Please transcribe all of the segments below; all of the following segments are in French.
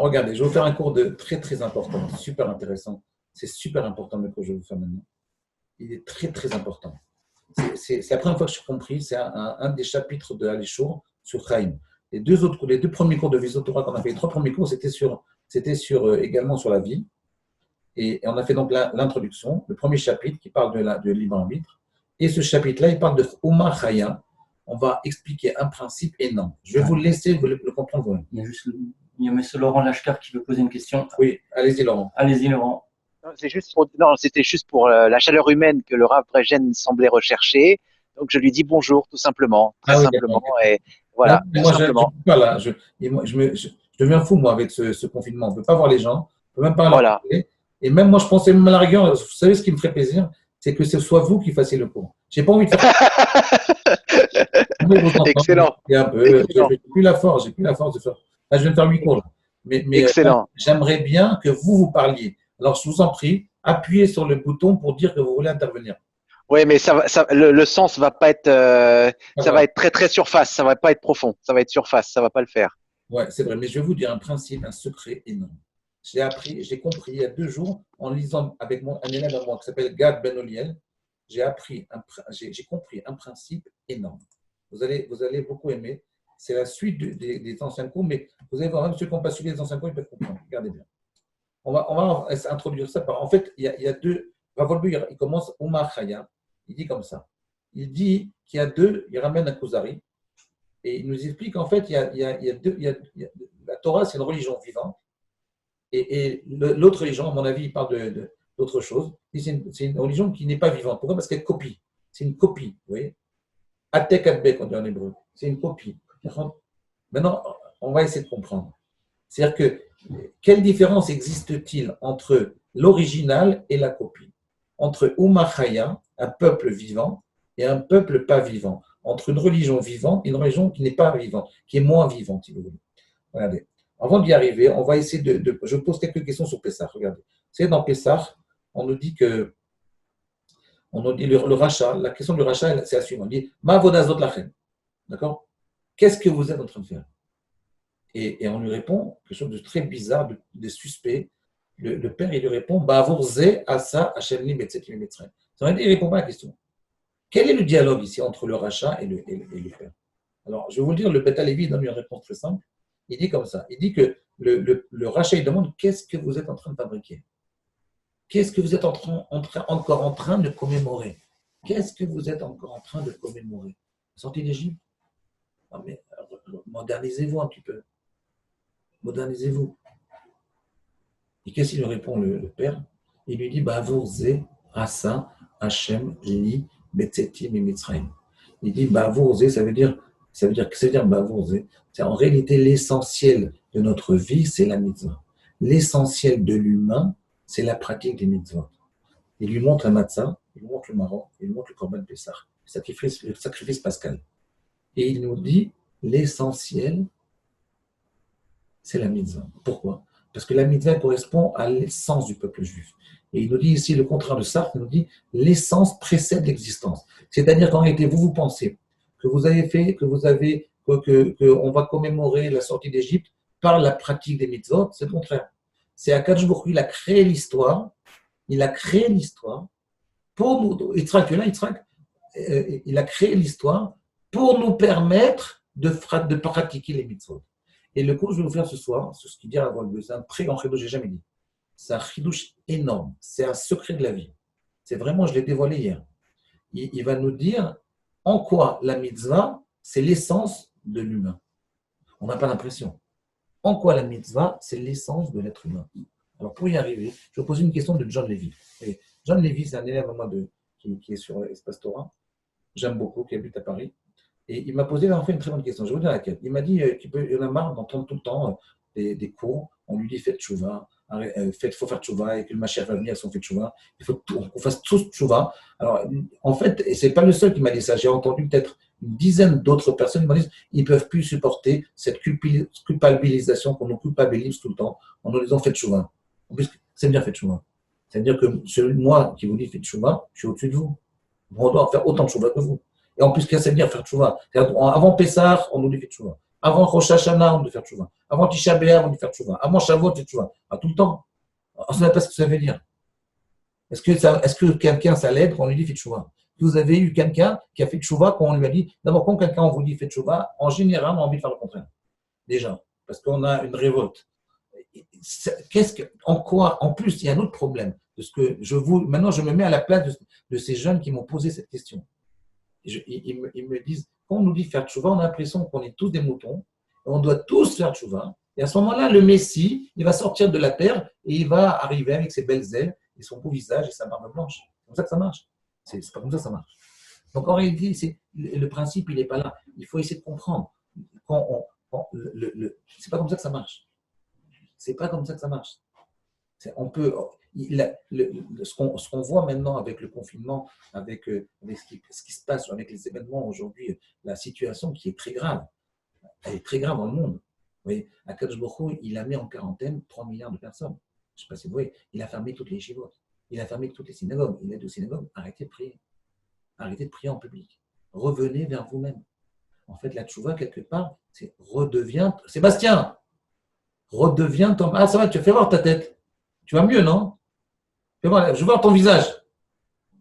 regardez, je vais vous faire un cours de très, très important, super intéressant. C'est super important le cours que je vais vous faire maintenant. Il est très, très important. C'est la première fois que je suis compris, c'est un des chapitres de Alishour sur Chaim. Les deux premiers cours de Visotora qu'on a fait, les trois premiers cours, c'était également sur la vie. Et on a fait donc l'introduction, le premier chapitre qui parle de libre arbitre. Et ce chapitre-là, il parle de Uma Chaya. On va expliquer un principe énorme. Je vais vous laisser le comprendre vous-même. Il y a M. Laurent Lachkar qui veut poser une question. Oui, allez-y Laurent. Allez-y Laurent. C'était juste pour la chaleur humaine que le Rav Brejen semblait rechercher. Donc je lui dis bonjour tout simplement, très simplement. Et voilà. Moi, je ne peux pas là. Je deviens fou moi avec ce confinement. On ne peut pas voir les gens, on ne peut même pas leur parler. Et même moi, je pensais même à la rigueur. Vous savez ce qui me ferait plaisir, c'est que ce soit vous qui fassiez le cours. J'ai pas envie de faire. Excellent. J'ai plus la force de faire. Là, je viens de faire 8 cours. Là. Mais j'aimerais bien que vous parliez. Alors, je vous en prie, appuyez sur le bouton pour dire que vous voulez intervenir. Oui, mais le sens va pas être, ça va être très très surface, ça va pas être profond, ça va être surface, ça va pas le faire. Ouais, c'est vrai. Mais je vais vous dire un principe, un secret énorme. J'ai compris il y a 2 jours en lisant avec un élève à moi qui s'appelle Gad Ben Oliel. J'ai compris un principe énorme. Vous allez beaucoup aimer. C'est la suite des anciens cours, mais vous allez voir, même ceux qui n'ont pas suivi les anciens cours, ils peuvent comprendre. Regardez bien. On va introduire ça par. En fait, il y a 2. Ravolbu, il commence Uma Chaya. Il dit comme ça. Il dit qu'il y a 2. Il ramène un Kuzari et il nous explique qu'en fait, il y a 2. La Torah, c'est une religion vivante. Et l'autre religion, à mon avis, il parle d'autre chose. C'est une religion qui n'est pas vivante. Pourquoi ? Parce qu'elle copie. C'est une copie. Vous voyez ? Atek adbek, on dit en hébreu. C'est une copie. Maintenant, on va essayer de comprendre. C'est-à-dire que quelle différence existe-t-il entre l'original et la copie ? Entre Uma Chaya, un peuple vivant, et un peuple pas vivant. Entre une religion vivante et une religion qui n'est pas vivante, qui est moins vivante, si vous voulez. Regardez. Avant d'y arriver, on va essayer je pose quelques questions sur Pessah. Regardez. C'est dans Pessah, on nous dit le rachat, la question du rachat, c'est la suivante. On dit Ma vodazot lachem. D'accord ? Qu'est-ce que vous êtes en train de faire ? Et on lui répond quelque chose de très bizarre, de suspect. Le père, il lui répond Ba'avourze asa hachem betzetim mitzrayim. Il ne répond pas à la question. Quel est le dialogue ici entre le rachat et le père ? Alors, je vais vous le dire, le Beth Alevi donne une réponse très simple. Il dit comme ça. Il dit que le rachat, il demande qu'est-ce que vous êtes en train de fabriquer ? Qu'est-ce que vous êtes encore en train de commémorer ? Qu'est-ce que vous êtes encore en train de commémorer ? Sortie d'Égypte ? Non, mais modernisez-vous un petit peu. Modernisez-vous. Et qu'est-ce qu'il lui répond le père ? Il lui dit Ba'avourze asa Hachem li betzetim mitzrayim. Il dit Ba'avourze, ça veut dire Ba'avourze. C'est en réalité l'essentiel de notre vie, c'est la mitzvah. L'essentiel de l'humain, c'est la pratique des mitzvot. Il lui montre la matzah, il lui montre le marron, il lui montre le korban Pessah, le sacrifice pascal. Et il nous dit l'essentiel, c'est la mitzvah. Pourquoi ? Parce que la mitzvah correspond à l'essence du peuple juif. Et il nous dit ici le contraire de Sartre, il nous dit l'essence précède l'existence. C'est-à-dire qu'en réalité, vous pensez qu'on va commémorer la sortie d'Égypte par la pratique des mitzvot, c'est le contraire. C'est Akadosh Baruch Hu, il a créé l'histoire pour nous. Il a créé l'histoire pour nous permettre de pratiquer les mitzvot. Et le cours que je vais vous faire ce soir, c'est ce qu'il dit à Ravolbu, c'est un très grand chidouche, je n'ai jamais dit. C'est un chidouche énorme, c'est un secret de la vie. C'est vraiment, je l'ai dévoilé hier. Il va nous dire en quoi la mitzvah, c'est l'essence de l'humain. On n'a pas l'impression. En quoi la mitzvah, c'est l'essence de l'être humain. Alors pour y arriver, je vais poser une question de John Levy. Et John Levy, c'est un élève à moi qui est sur Espace Torah. J'aime beaucoup, qui habite à Paris. Et il m'a posé en fait une très bonne question. Je vais vous dire laquelle. Il m'a dit qu'il en a marre d'entendre tout le temps des cours. On lui dit faites tchouva, il faut faire tchouva et que le Mashiach va venir si on fait tchouva. Il faut qu'on fasse tous tchouva. Alors en fait, et c'est pas le seul qui m'a dit ça. J'ai entendu peut-être une dizaine d'autres personnes qui m'ont dit qu'ils ne peuvent plus supporter cette culpabilisation qu'on nous culpabilise tout le temps en nous disant faites tchouva. En plus, c'est bien faites tchouva. C'est-à-dire que moi qui vous dis faites tchouva, je suis au-dessus de vous. On doit faire autant de tchouva que vous. Et en plus, qu'est-ce que ça veut dire faire tchouva ? Avant Pessah, on nous dit fait tchouva. Avant Rosh Hashanah, on doit faire tchouva. Avant Tisha B'Av, on doit faire tchouva. Avant Shavuot, on fait tchouva. Tout le temps. On ne sait pas ce que ça veut dire. Est-ce que quelqu'un, ça l'aide quand on lui dit fait tchouva? Vous avez eu quelqu'un qui a fait tchouva quand on lui a dit, d'abord, quand quelqu'un vous dit fait tchouva, en général, on a envie de faire le contraire. Déjà. Parce qu'on a une révolte. En plus, il y a un autre problème. Maintenant, je me mets à la place de ces jeunes qui m'ont posé cette question. Ils me disent, quand on nous dit faire tchouva, on a l'impression qu'on est tous des moutons, on doit tous faire tchouva. Et à ce moment-là, le Messie, il va sortir de la terre et il va arriver avec ses belles ailes et son beau visage et sa barbe blanche. C'est comme ça que ça marche. C'est pas comme ça que ça marche. Donc en réalité, le principe, il n'est pas là. Il faut essayer de comprendre. C'est pas comme ça que ça marche. C'est pas comme ça que ça marche. Ce qu'on voit maintenant avec le confinement, avec ce qui se passe, avec les événements aujourd'hui, la situation qui est très grave, elle est très grave dans le monde. Vous voyez, Akadosh Baruch Hu, il a mis en quarantaine 3 milliards de personnes. Je ne sais pas si vous voyez, il a fermé toutes les yeshivot, il a fermé toutes les synagogues, il a dit aux synagogues, arrêtez de prier. Arrêtez de prier en public. Revenez vers vous-même. En fait, la tchouva, quelque part, c'est redeviens. Sébastien, redeviens ton. Ah, ça va, tu fais voir ta tête. Tu vas mieux, non? Fais voir, je veux voir ton visage.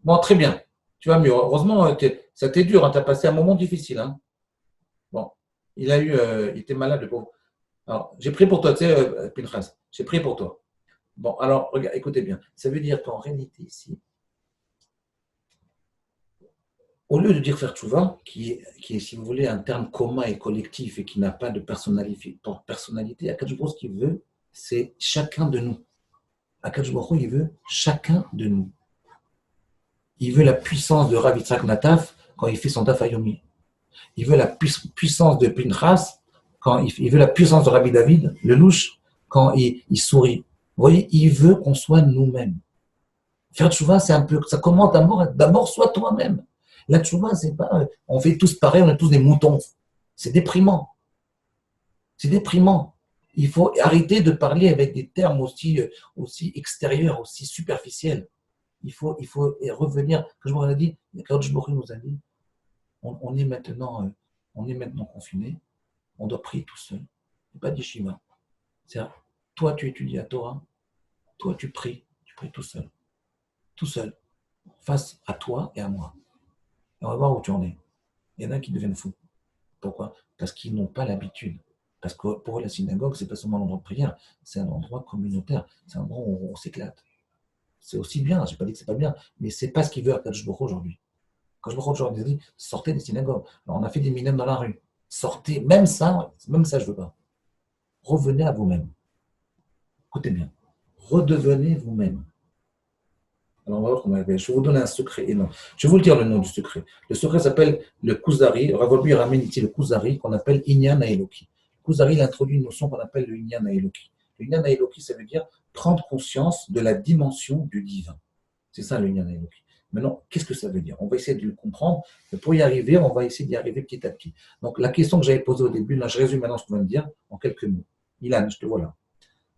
Bon, très bien. Tu vas mieux. Heureusement, ça t'est dur. Hein, tu as passé un moment difficile. Hein. Bon, il était malade, le pauvre. Alors, j'ai prié pour toi, tu sais, Pinchas. J'ai prié pour toi. Bon, alors, regarde, écoutez bien. Ça veut dire qu'en réalité, ici, au lieu de dire faire tchouva, qui est, si vous voulez, un terme commun et collectif et qui n'a pas de personnalité, Akadosh Baruch Hu, ce qu'il veut, c'est chacun de nous. Akadosh Baruch Hu, il veut chacun de nous. Il veut la puissance de Rav Yitzhak Nataf quand il fait son Daf Yomi. Il veut la puissance de Pinchas il veut la puissance de Rabbi David, le louche, quand il sourit. Vous voyez, il veut qu'on soit nous-mêmes. Faire tchouva, c'est un peu, ça commence d'abord sois toi-même. La tchouva, c'est pas, on fait tous pareil, on est tous des moutons. C'est déprimant. C'est déprimant. Il faut arrêter de parler avec des termes aussi extérieurs, aussi superficiels. Il faut revenir. Quand je me dit, quand je nous a dit, on est maintenant confiné, on doit prier tout seul. C'est pas d'yeshiva. C'est-à-dire, toi tu étudies la Torah, toi tu pries tout seul. Tout seul. Face à toi et à moi. Et on va voir où tu en es. Il y en a qui deviennent fous. Pourquoi? Parce qu'ils n'ont pas l'habitude. Parce que pour eux, la synagogue, c'est pas seulement un endroit de prière, c'est un endroit communautaire, c'est un endroit où on s'éclate. C'est aussi bien, je n'ai pas dit que c'est pas bien, mais c'est pas ce qu'il veut à Akadosh Baruch Hu aujourd'hui. Akadosh Baruch Hu aujourd'hui, il dit, sortez des synagogues. Alors, on a fait des minem dans la rue. Sortez, même ça, je ne veux pas. Revenez à vous-même. Écoutez bien. Redevenez vous-même. Alors, on va voir comment il va. Je vais vous donner un secret énorme. Je vais vous le dire le nom du secret. Le secret s'appelle le Kuzari. Rav ramène ici le Kuzari qu'on appelle Inyan Haeloki. Le Kuzari, il introduit une notion qu'on appelle le Inyan Haeloki. Le Inyan Haeloki, ça veut dire prendre conscience de la dimension du divin. C'est ça le Inyan Haeloki. Maintenant, qu'est-ce que ça veut dire? On va essayer de le comprendre. Mais pour y arriver, on va essayer d'y arriver petit à petit. Donc, la question que j'avais posée au début, là, je résume maintenant ce qu'on vient de dire en quelques mots. Ilan, je te vois là.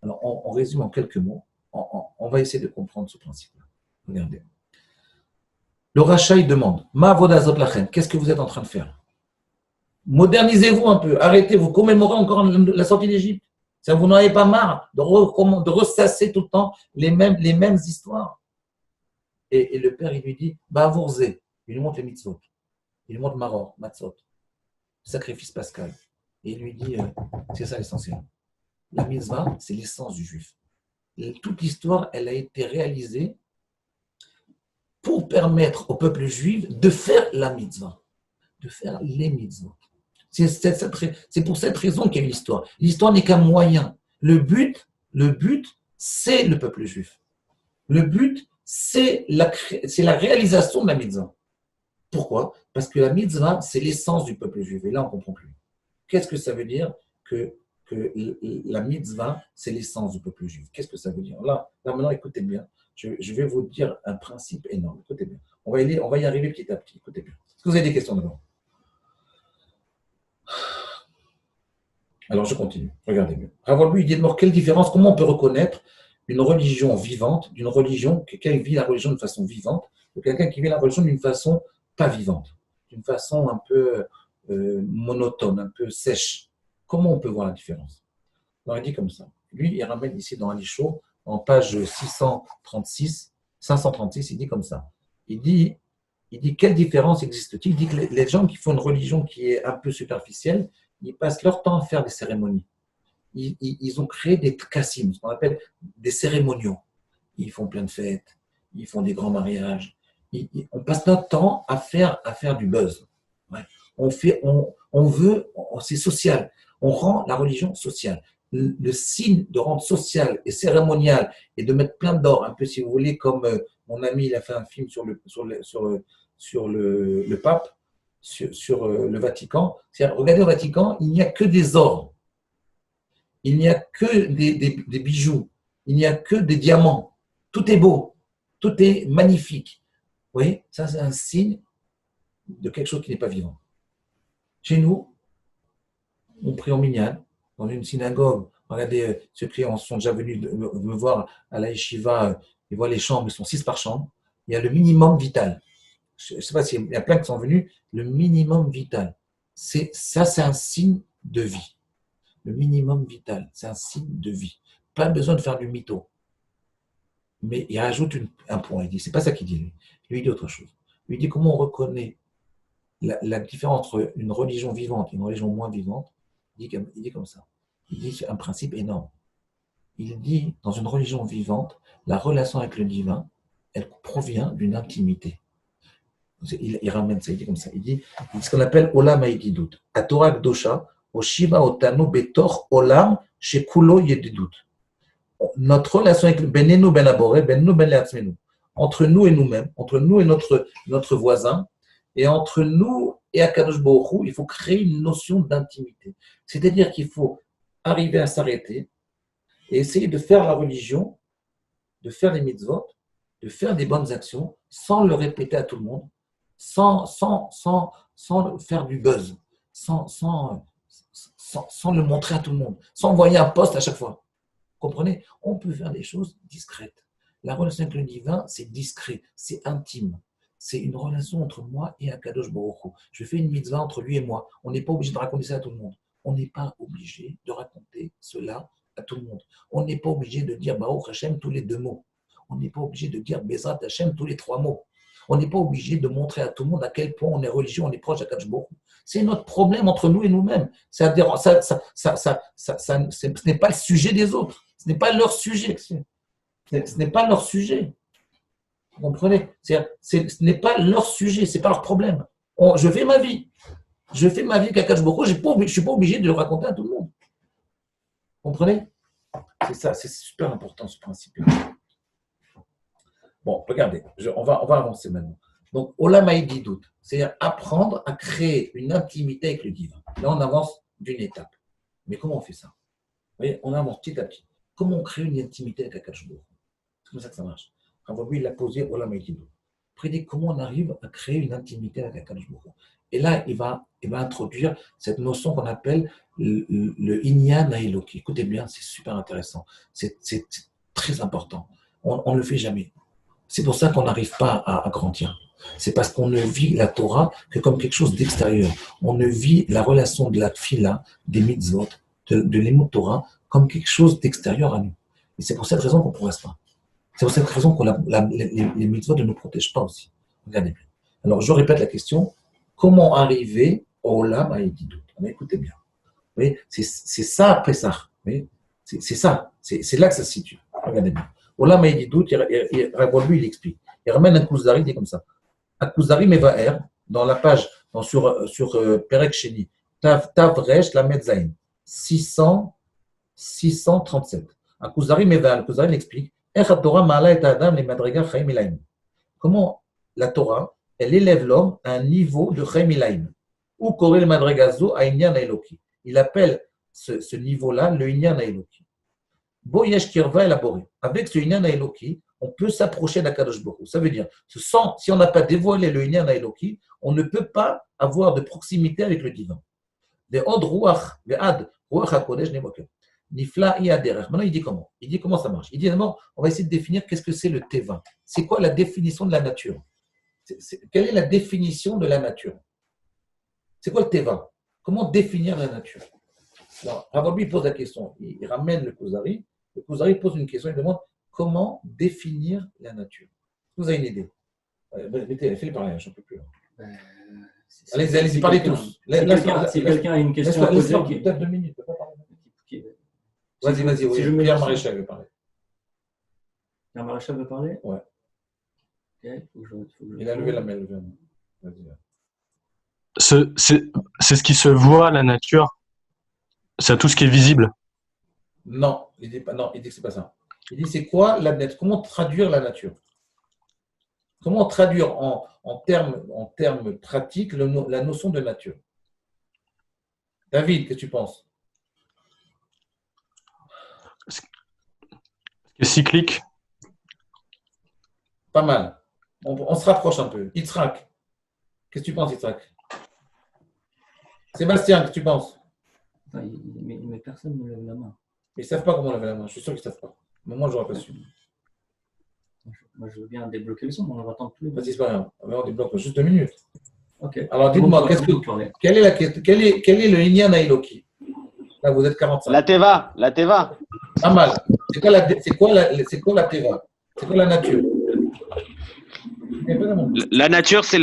Alors, on résume en quelques mots. On va essayer de comprendre ce principe-là. Regardez. Le rachat, il demande Ma vodazot lachem, qu'est-ce que vous êtes en train de faire? Modernisez-vous un peu, arrêtez, vous commémorez encore la sortie d'Égypte. Vous n'en avez pas marre de ressasser tout le temps les mêmes histoires. Et le père, il lui dit Ba'avourze, il lui montre les mitzvot, il lui montre Maror, Matzot, sacrifice pascal. Et il lui dit c'est ça l'essentiel. La mitzvah, c'est l'essence du juif. Et toute l'histoire, elle a été réalisée pour permettre au peuple juif de faire la mitzvah, de faire les mitzvot. C'est pour cette raison qu'il y a l'histoire. L'histoire n'est qu'un moyen. Le but, c'est le peuple juif. Le but, c'est la réalisation de la mitzvah. Pourquoi? Parce que la mitzvah, c'est l'essence du peuple juif. Et là, on ne comprend plus. Qu'est-ce que ça veut dire que la mitzvah, c'est l'essence du peuple juif? Qu'est-ce que ça veut dire? Là maintenant, écoutez bien. Je vais vous dire un principe énorme. Écoutez bien. On va y arriver petit à petit. Écoutez bien. Est-ce que vous avez des questions d'abord? Alors, je continue. Regardez bien. Rav lui, il dit quelle différence, comment on peut reconnaître une religion vivante d'une religion, quelqu'un qui vit la religion de façon vivante, ou quelqu'un qui vit la religion d'une façon pas vivante, d'une façon un peu monotone, un peu sèche. Comment on peut voir la différence? Alors, il dit comme ça. Lui, il ramène ici dans Alisho, en page 536, il dit comme ça. Il dit quelle différence existe-t-il? Il dit que les gens qui font une religion qui est un peu superficielle, ils passent leur temps à faire des cérémonies. Ils ont créé des tkassim, ce qu'on appelle des cérémoniaux. Ils font plein de fêtes, ils font des grands mariages. On passe notre temps à faire du buzz. Ouais. C'est social. On rend la religion sociale. Le signe de rendre social et cérémonial et de mettre plein d'or, un peu si vous voulez, comme mon ami il a fait un film sur le pape, sur le Vatican. Regardez au Vatican, il n'y a que des ors, il n'y a que des bijoux, il n'y a que des diamants. Tout est beau, tout est magnifique. Vous voyez, ça c'est un signe de quelque chose qui n'est pas vivant. Chez nous, on prie en minyan, dans une synagogue. Regardez, ceux qui sont déjà venus me voir à la yeshiva, ils voient les chambres, ils sont 6 par chambre. Il y a le minimum vital. Je ne sais pas s'il y a plein qui sont venus, le minimum vital. Ça, c'est un signe de vie. Le minimum vital, c'est un signe de vie. Pas besoin de faire du mytho. Mais il rajoute un point. Il dit, c'est pas ça qu'il dit lui. Lui, il dit autre chose. Lui, il dit comment on reconnaît la différence entre une religion vivante et une religion moins vivante. Il dit comme ça. Il dit un principe énorme. Il dit, dans une religion vivante, la relation avec le divin, elle provient d'une intimité. Il ramène ça, il dit comme ça. Il dit ce qu'on appelle Olam Haïdidut. Atorah Kdosha, Oshiba Otanu Betor Olam Shekulo Yedidut. Notre relation avec Benenu Ben Abore, Benenu Ben Leatzmenu. Entre nous et nous-mêmes, entre nous et notre voisin, et entre nous et Akadosh Baruch Hu, il faut créer une notion d'intimité. C'est-à-dire qu'il faut arriver à s'arrêter et essayer de faire la religion, de faire les mitzvot, de faire des bonnes actions, sans le répéter à tout le monde, sans faire du buzz, sans le montrer à tout le monde, sans envoyer un post à chaque fois. Vous comprenez? On peut faire des choses discrètes. La relation avec le divin, c'est discret, c'est intime. C'est une relation entre moi et Akadosh Baruch Hu. Je fais une mitzvah entre lui et moi. On n'est pas obligé de raconter ça à tout le monde. On n'est pas obligé de raconter cela à tout le monde. On n'est pas obligé de dire Baruch Hashem tous les 2 mots. On n'est pas obligé de dire Bezrat Hashem tous les 3 mots. On n'est pas obligé de montrer à tout le monde à quel point on est religieux, on est proche d'Akadosh Baruch Hu. C'est notre problème entre nous et nous-mêmes. C'est-à-dire, ce n'est pas le sujet des autres. Ce n'est pas leur sujet. Ce n'est pas leur sujet. Vous comprenez? Ce n'est pas leur sujet, ce n'est pas leur problème. Je fais ma vie. Je fais ma vie avec Akadosh Baruch Hu, je ne suis pas obligé de le raconter à tout le monde. Vous comprenez? C'est ça, c'est super important ce principe. Bon, regardez, on va avancer maintenant. Donc, Olam Haïdidut, c'est-à-dire apprendre à créer une intimité avec le divin. Là, on avance d'une étape. Mais comment on fait ça? Vous voyez, on avance petit à petit. Comment on crée une intimité avec Akadosh Baruch Hu? C'est comme ça que ça marche. Quand lui, il a posé Olam Haïdidut. Après, il dit comment on arrive à créer une intimité avec Akadosh Baruch Hu. Et là, il va introduire cette notion qu'on appelle le Inyan Haeloki. Écoutez bien, c'est super intéressant. C'est très important. On ne le fait jamais. C'est pour ça qu'on n'arrive pas à grandir. C'est parce qu'on ne vit la Torah que comme quelque chose d'extérieur. On ne vit la relation de la Tfila, des mitzvot, de l'émut Torah, comme quelque chose d'extérieur à nous. Et c'est pour cette raison qu'on ne progresse pas. C'est pour cette raison que les mitzvot ne nous protègent pas aussi. Regardez bien. Alors, je répète la question. Comment arriver au Olam Haïdidut? Écoutez bien. Vous voyez, c'est ça après ça. C'est ça. C'est là que ça se situe. Regardez bien. Olam Haïdidut, lui, il explique. Il ramène un Kuzari, il dit comme ça. Un Kuzari Mevaer, dans la page, sur Perek Sheni, Tav Resh Lamed Zain, 637. Un Kuzari Mevaer, le Kuzari l'explique. Comment la Torah, elle élève l'homme à un niveau de Chaim Ilaim. Ou Korel Madregazo à Inyan Eloki. Il appelle ce niveau-là le Inyan Eloki. Boyesh Kirva élaboré. Avec ce Inyan Eloki, on peut s'approcher d'Akadosh Baruch Hu. Ça veut dire, si on n'a pas dévoilé le Inyan Eloki, on ne peut pas avoir de proximité avec le divin. Maintenant, il dit comment? Il dit comment ça marche? Il dit d'abord, on va essayer de définir qu'est-ce que c'est le Teva. C'est quoi la définition de la nature? Quelle est la définition de la nature? C'est quoi le Teva? Comment définir la nature? Alors, Rav pose la question, il ramène le Kuzari pose une question, il demande comment définir la nature. Vous avez une idée? Fais-le parler, je n'en peux plus. Allez-y, parlez tous. Si quelqu'un a une question à poser, peut-être 2 minutes. Vas-y, Pierre Maréchal veut parler. Pierre Maréchal veut parler? Ouais. Okay, il a levé la main. C'est ce qui se voit, la nature. C'est tout ce qui est visible. Non, il dit que c'est pas ça. Il dit c'est quoi la nature? Comment traduire la nature? Comment traduire en termes pratiques la notion de nature? David, qu'est-ce que tu penses? C'est cyclique. Pas mal. On se rapproche un peu. Yitzhak, qu'est-ce que tu penses, Yitzhak? Sébastien, qu'est-ce que tu penses? Mais personne ne lève la main. Ils ne savent pas comment lever la main. Je suis sûr qu'ils ne savent pas. Mais moi, je n'aurais pas su. Moi, je veux bien débloquer le son, mais on va attendre tous les deux. Vas-y, c'est pas grave. On débloque juste 2 minutes. Ok. Alors, dites-moi, quel est le Inyan Ailoki? Là, vous êtes 45. La Teva. Pas mal. C'est quoi la Teva? C'est quoi la nature? La nature, c'est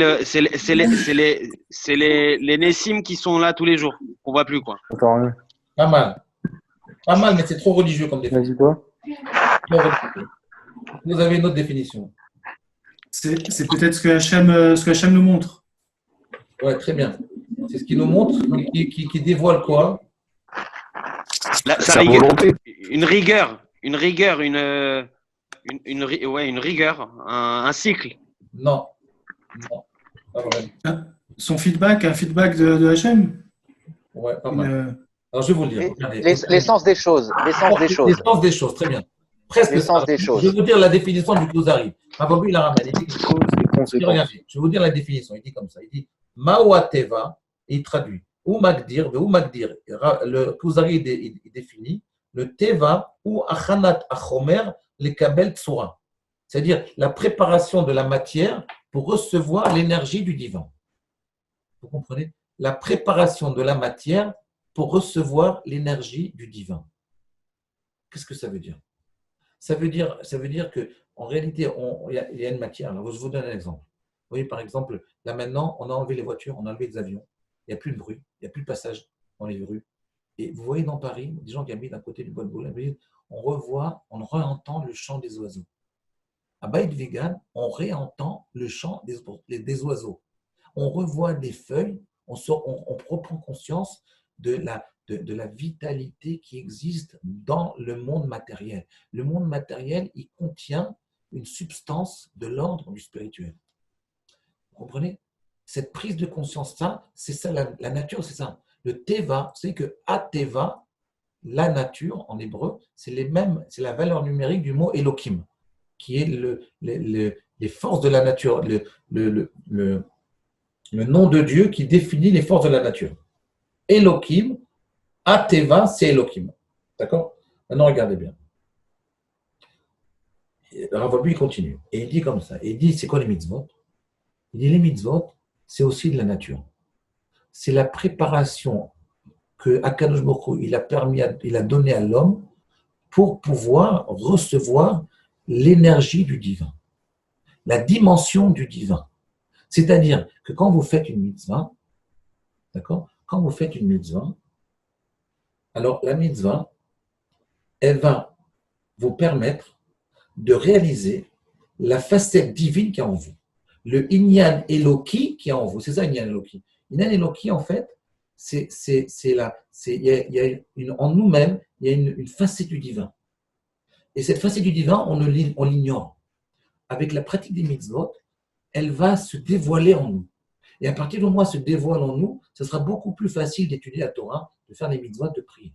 les Nessim qui sont là tous les jours. On voit plus, quoi. Pas mal. Pas mal, mais c'est trop religieux comme définition. Vas-y, Vous avez une autre définition. C'est peut-être ce que Hachem nous montre. Ouais, très bien. C'est ce qui nous montre, qui dévoile quoi? Une rigueur, un cycle. Non, pas vraiment. Un feedback de Hachem. Ouais, pas mal. Alors, je vais vous le dire. L'essence des choses. L'essence des choses, très bien. Presque l'essence des choses. Je vais vous dire la définition du Kuzari. Rav il la ramène. Regardez, je vais vous dire la définition. Il dit comme ça. Il dit Mawa Teva, il traduit. Ou Magdir, le Kuzari il définit le Teva ou Achanat Achomer le Kabel Tsura. C'est-à-dire la préparation de la matière pour recevoir l'énergie du divin. Vous comprenez? La préparation de la matière pour recevoir l'énergie du divin. Qu'est-ce que ça veut dire? Ça veut dire qu'en réalité, il y a une matière. Alors, je vous donne un exemple. Vous voyez, par exemple, là maintenant, on a enlevé les voitures, on a enlevé les avions. Il n'y a plus de bruit, il n'y a plus de passage dans les rues. Et vous voyez dans Paris, des gens qui habitent à côté du bois de Boulogne, on réentend le chant des oiseaux. À Beit Vegan, on réentend le chant des oiseaux. On revoit des feuilles, on reprend conscience de la vitalité qui existe dans le monde matériel. Le monde matériel, il contient une substance de l'ordre du spirituel. Vous comprenez? Cette prise de conscience, c'est ça, la nature, c'est ça. Le Teva, c'est que Ateva, la nature en hébreu, c'est la valeur numérique du mot Elohim, qui est les forces de la nature, le nom de Dieu qui définit les forces de la nature. Elohim, Ateva, c'est Elohim. D'accord? Maintenant, regardez bien. Rav il continue. Et il dit comme ça. Il dit, c'est quoi les mitzvot? Il dit, les mitzvot, c'est aussi de la nature. C'est la préparation que Akadosh Baruch Hu, il a donné à l'homme pour pouvoir recevoir l'énergie du divin, la dimension du divin. C'est-à-dire que quand vous faites une mitzvah, d'accord? Quand vous faites une mitzvah, alors la mitzvah, elle va vous permettre de réaliser la facette divine qui est en vous. Le Inyan Eloki qui est en vous. C'est ça, Inyan Eloki. Inyan Eloki, en fait, en nous-mêmes, il y a une facette du divin. Et cette facette du divin, on l'ignore. Avec la pratique des mitzvot, elle va se dévoiler en nous. Et à partir du moment où elle se dévoile en nous, ce sera beaucoup plus facile d'étudier la Torah, de faire les mitzvot, de prier.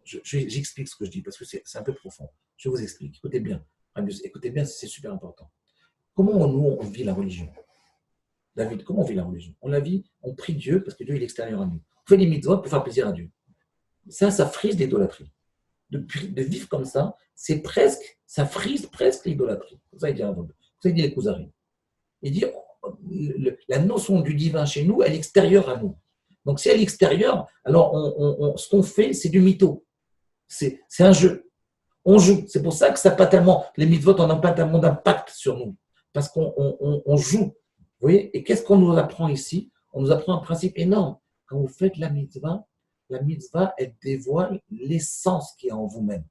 J'explique ce que je dis parce que c'est un peu profond. Je vous explique. Écoutez bien. Écoutez bien, c'est super important. Comment on vit la religion? David, comment on vit la religion? On la vit, on prie Dieu parce que Dieu est extérieur à nous. On fait les mitzvot pour faire plaisir à Dieu. Ça frise l'idolâtrie. De vivre comme ça, ça frise presque l'idolâtrie. Ça, il dit les Kuzari. Il dit, la notion du divin chez nous, elle est extérieure à nous. Donc, si à l'extérieur, alors ce qu'on fait, c'est du mytho. C'est un jeu. On joue. C'est pour ça que ça n'a pas tellement, les mitzvot n'ont pas tellement d'impact sur nous. Parce qu'on joue. Vous voyez? Et qu'est-ce qu'on nous apprend ici? On nous apprend un principe énorme. Quand vous faites la mitzvah, elle dévoile l'essence qui est en vous-même.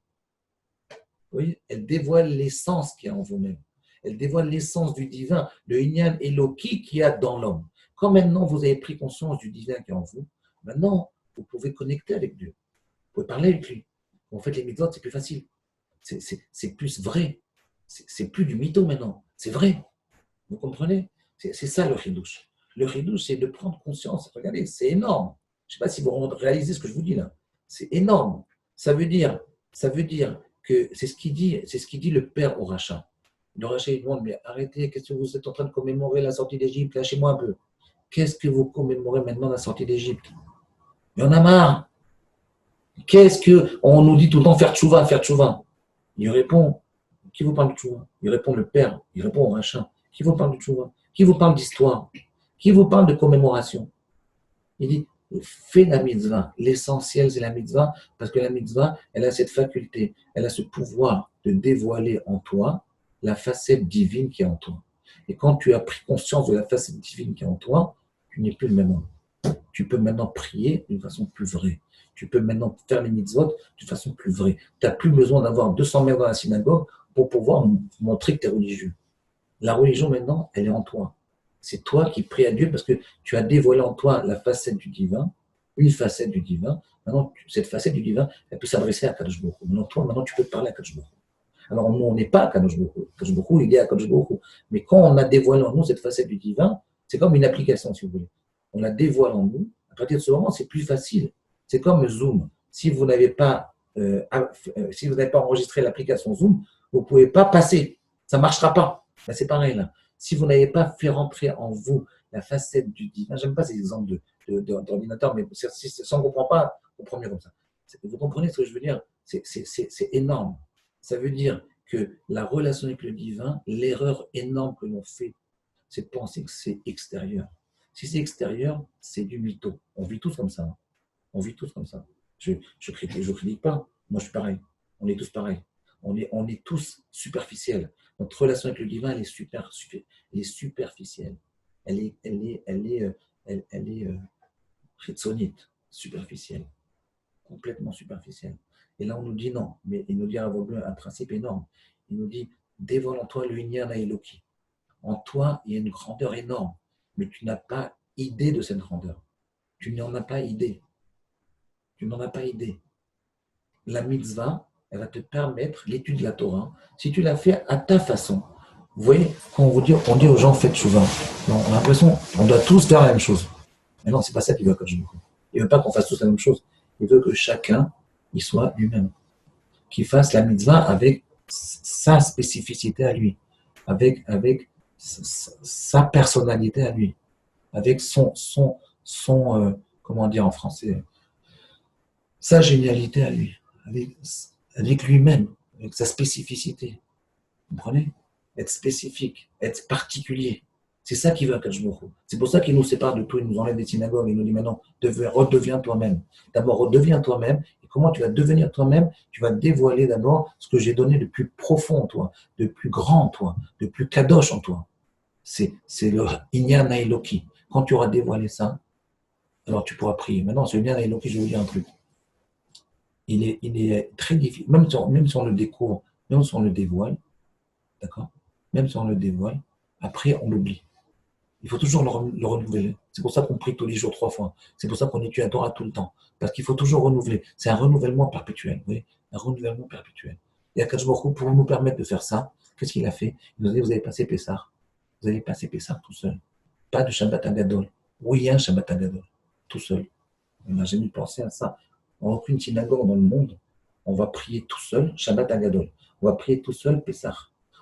Vous voyez? Elle dévoile l'essence qui est en vous-même. Elle dévoile l'essence du divin, le Inyan Eloki qu'il y a dans l'homme. Quand maintenant vous avez pris conscience du divin qui est en vous, maintenant vous pouvez connecter avec Dieu. Vous pouvez parler avec lui. En fait, les mitzvot, c'est plus facile. C'est plus vrai. C'est plus du mytho maintenant. C'est vrai. Vous comprenez? C'est ça le chidouche. Le chidouche, c'est de prendre conscience. Regardez, c'est énorme. Je ne sais pas si vous réalisez ce que je vous dis là. C'est énorme. Ça veut dire que c'est ce qu'il dit le père au rachat. Le rachat, il demande, mais arrêtez, qu'est-ce que vous êtes en train de commémorer la sortie d'Égypte? Lâchez-moi un peu. Qu'est-ce que vous commémorez maintenant la sortie d'Égypte? Il y en a marre. Qu'est-ce qu'on nous dit tout le temps, faire tchouva, faire tchouva? Il répond, qui vous parle de tchouva? Il répond le père, il répond au rachat. Qui vous parle de tchouva? Qui vous parle d'histoire? Qui vous parle de commémoration? Il dit, fais la mitzvah. L'essentiel, c'est la mitzvah, parce que la mitzvah, elle a cette faculté, elle a ce pouvoir de dévoiler en toi la facette divine qui est en toi. Et quand tu as pris conscience de la facette divine qui est en toi, tu n'es plus le même homme. Tu peux maintenant prier d'une façon plus vraie. Tu peux maintenant faire les mitzvot d'une façon plus vraie. Tu n'as plus besoin d'avoir 200 mètres dans la synagogue pour pouvoir montrer que tu es religieux. La religion maintenant, elle est en toi. C'est toi qui pries à Dieu parce que tu as dévoilé en toi la facette du divin, une facette du divin. Maintenant, cette facette du divin, elle peut s'adresser à Kadosh Baruch Hu. Maintenant, tu peux parler à Kadosh Baruch Hu. Alors, nous, on n'est pas à Kadosh Baruch Hu. Kadosh Baruch Hu, il est à Kadosh Baruch Hu. Mais quand on a dévoilé en nous cette facette du divin, c'est comme une application, si vous voulez. On la dévoile en nous. À partir de ce moment, c'est plus facile. C'est comme Zoom. Si vous n'avez pas enregistré l'application Zoom, vous ne pouvez pas passer. Ça ne marchera pas. Ben, c'est pareil là. Si vous n'avez pas fait rentrer en vous la facette du divin, j'aime pas ces exemples d'ordinateur, mais si on ne comprend pas, comprenez comme ça. Vous comprenez ce que je veux dire? C'est énorme. Ça veut dire que la relation avec le divin, l'erreur énorme que l'on fait, c'est de penser que c'est extérieur. Si c'est extérieur, c'est du mytho. On vit tous comme ça. Hein. On vit tous comme ça. Je critique pas. Moi, je suis pareil. On est tous pareils. On est tous superficiels. Notre relation avec le divin, elle est superficielle. Elle est chitzonite, superficielle. Complètement superficielle. Et là, on nous dit non. Mais il nous dit un principe énorme. Il nous dit, dévoile en toi le Inyan Eloki. En toi, il y a une grandeur énorme. Mais tu n'as pas idée de cette grandeur. Tu n'en as pas idée. Tu n'en as pas idée. La mitzvah, elle va te permettre, l'étude de la Torah, si tu la fais à ta façon. Vous voyez, quand on dit aux gens, faites tchouva, on a l'impression qu'on doit tous faire la même chose. Mais non, c'est pas ça qu'il veut Kadosh Baruch Hu. Il ne veut pas qu'on fasse tous la même chose. Il veut que chacun, il soit lui-même. Qu'il fasse la mitzvah avec sa spécificité à lui, avec sa personnalité à lui, avec son comment dire en français, sa génialité à lui, avec lui-même, avec sa spécificité. Vous comprenez? Être spécifique, être particulier. C'est ça qu'il veut à Kadosh Baruch Hu. C'est pour ça qu'il nous sépare de tout, il nous enlève des synagogues, il nous dit maintenant, redeviens toi-même. D'abord, redeviens toi-même. Et comment tu vas devenir toi-même? Tu vas dévoiler d'abord ce que j'ai donné de plus profond en toi, de plus grand en toi, de plus kadosh en toi. C'est le Inyan Eloki. Quand tu auras dévoilé ça, alors tu pourras prier. Maintenant, ce Inyan Eloki, je vais vous dire un truc. Il est très difficile, même si on le découvre, même si on le dévoile, d'accord? Même si on le dévoile, après on l'oublie. Il faut toujours le renouveler. C'est pour ça qu'on prie tous les jours 3 fois. C'est pour ça qu'on étudie la Torah tout le temps. Parce qu'il faut toujours renouveler. C'est un renouvellement perpétuel. Vous voyez? Un renouvellement perpétuel. Et Akadosh Baruch Hu, pour nous permettre de faire ça, qu'est-ce qu'il a fait? Il nous a dit, vous avez passé Pessah. Vous avez passé Pessah tout seul. Pas de Shabbat Agadol. Oui, un Shabbat Agadol. Tout seul. On n'a jamais pensé à ça. On reprit une synagogue dans le monde. On va prier tout seul Shabbat Agadol. On va prier tout seul Pessah.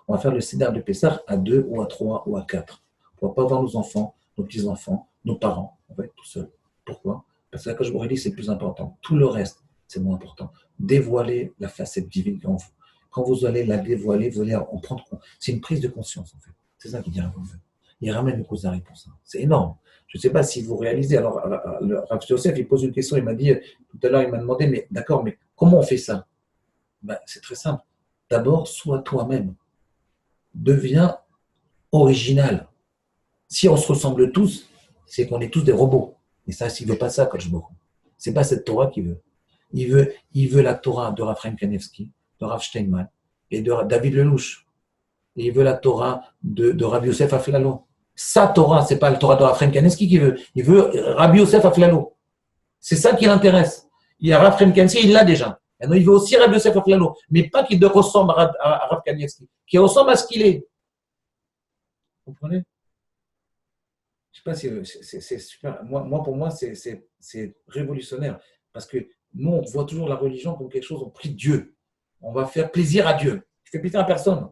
On va faire le Seder de Pessah à 2 ou à 3 ou à 4. On ne va pas voir nos enfants, nos petits-enfants, nos parents. On va être tout seul. Pourquoi? Parce que là, quand je vous dis, c'est plus important. Tout le reste, c'est moins important. Dévoiler la facette divine en vous. Quand vous allez la dévoiler, vous allez en prendre compte. C'est une prise de conscience, en fait. C'est ça qui dit à vous. il ramène le Kuzari pour ça. C'est énorme. Je ne sais pas si vous réalisez. Alors, le Rav Yosef, il pose une question, il m'a dit, tout à l'heure, il m'a demandé, mais d'accord, mais comment on fait ça? Ben, c'est très simple. D'abord, sois toi-même. Deviens original. Si on se ressemble tous, c'est qu'on est tous des robots. Et ça, s'il ne veut pas ça, Coach Boko. Ce n'est pas cette Torah qu'il veut. Il veut la Torah de Rav Chaim Kanevsky, de Rav Steinman et de David Lelouch. Et il veut la Torah de Rabbi Yosef Aflalo. Sa Torah, ce n'est pas la Torah de Rav Chaim Kanevsky qu'il veut. Il veut Rabbi Yosef Aflalo. C'est ça qui l'intéresse. Il y a Rav Chaim Kanevsky, il l'a déjà. Et donc, il veut aussi Rabbi Yosef Aflalo, mais pas qu'il ressemble à Rav Kanevsky, qu'il ressemble à ce qu'il est. Vous comprenez? Je ne sais pas si c'est super. Moi, pour moi, c'est révolutionnaire. Parce que nous, on voit toujours la religion comme quelque chose, on prie Dieu. On va faire plaisir à Dieu. Je fais plaisir à personne.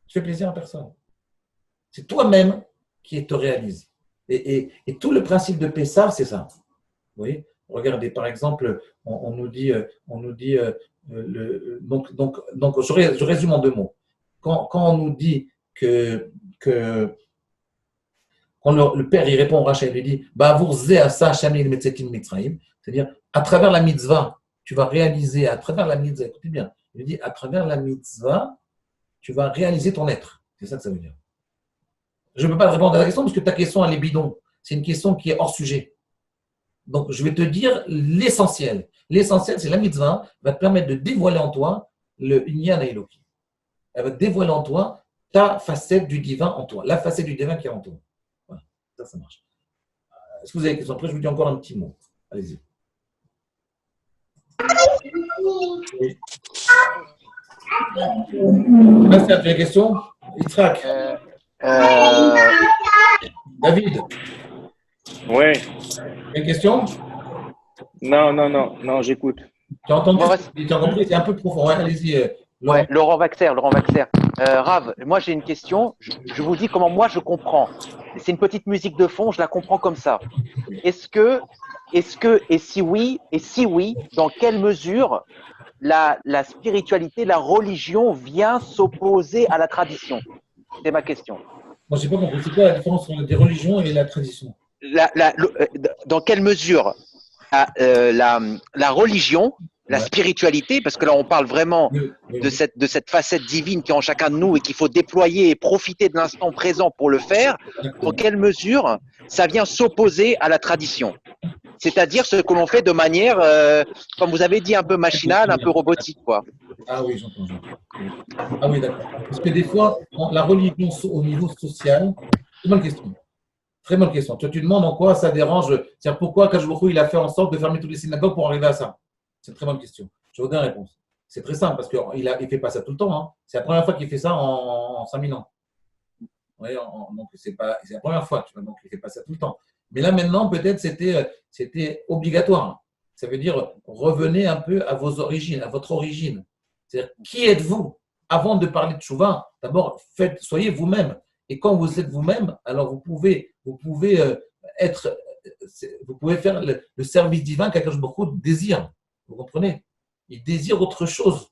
Je fais plaisir à personne. C'est toi-même qui te réalise. Et tout le principe de Pessah, c'est ça. Vous voyez? Regardez, par exemple, on nous dit donc, je résume en 2 mots. Quand on nous dit que quand le père il répond au rachat, il lui dit c'est-à-dire à travers la mitzvah, tu vas réaliser, à travers la mitzvah, écoutez bien, il lui dit à travers la mitzvah, tu vas réaliser ton être. C'est ça que ça veut dire. Je ne peux pas répondre à ta question parce que ta question elle est bidon. C'est une question qui est hors sujet. Donc je vais te dire l'essentiel. L'essentiel, c'est la mitzvah va te permettre de dévoiler en toi le Inyan Eloki. Elle va te dévoiler en toi ta facette du divin en toi, la facette du divin qui est en toi. Voilà, ça marche. Est-ce que vous avez des questions? Après, je vous dis encore un petit mot. Allez-y. Oui. Sébastien, tu as des questions? Yitzhak. David. Oui. Tu as une question? Non, j'écoute. Tu as entendu? Tu as compris? C'est un peu profond. Ouais, allez-y. Ouais, Laurent Waxer. Rav, moi j'ai une question. Je vous dis comment moi je comprends. C'est une petite musique de fond, je la comprends comme ça. Et si oui, dans quelle mesure la spiritualité, la religion vient s'opposer à la tradition? C'est ma question. Moi, je n'ai pas compris. C'est quoi la différence entre les religions et la tradition? Dans quelle mesure la religion, la spiritualité, parce que là on parle vraiment de cette facette divine qui est en chacun de nous et qu'il faut déployer et profiter de l'instant présent pour le faire, dans quelle mesure ça vient s'opposer à la tradition? C'est-à-dire ce que l'on fait de manière, comme vous avez dit, un peu machinale, un peu robotique, quoi. Ah oui, j'entends. Ah oui, d'accord. Parce que des fois, la religion au niveau social, c'est une bonne question. Très bonne question. Tu demandes en quoi ça dérange, c'est-à-dire pourquoi Kajbourou il a fait en sorte de fermer toutes les synagogues pour arriver à ça? C'est une très bonne question. Je vous donne la réponse. C'est très simple parce qu'il ne fait pas ça tout le temps. Hein. C'est la première fois qu'il fait ça en 5000 ans. Oui, donc c'est la première fois, tu vois, donc il ne fait pas ça tout le temps. Mais là maintenant, peut-être c'était obligatoire. Ça veut dire revenez un peu à vos origines, à votre origine. C'est-à-dire qui êtes-vous? Avant de parler de Tchouva, d'abord soyez vous-même. Et quand vous êtes vous-même, alors vous pouvez faire le service divin qu'Akadosh Baruch Hu désire. Vous comprenez? Il désire autre chose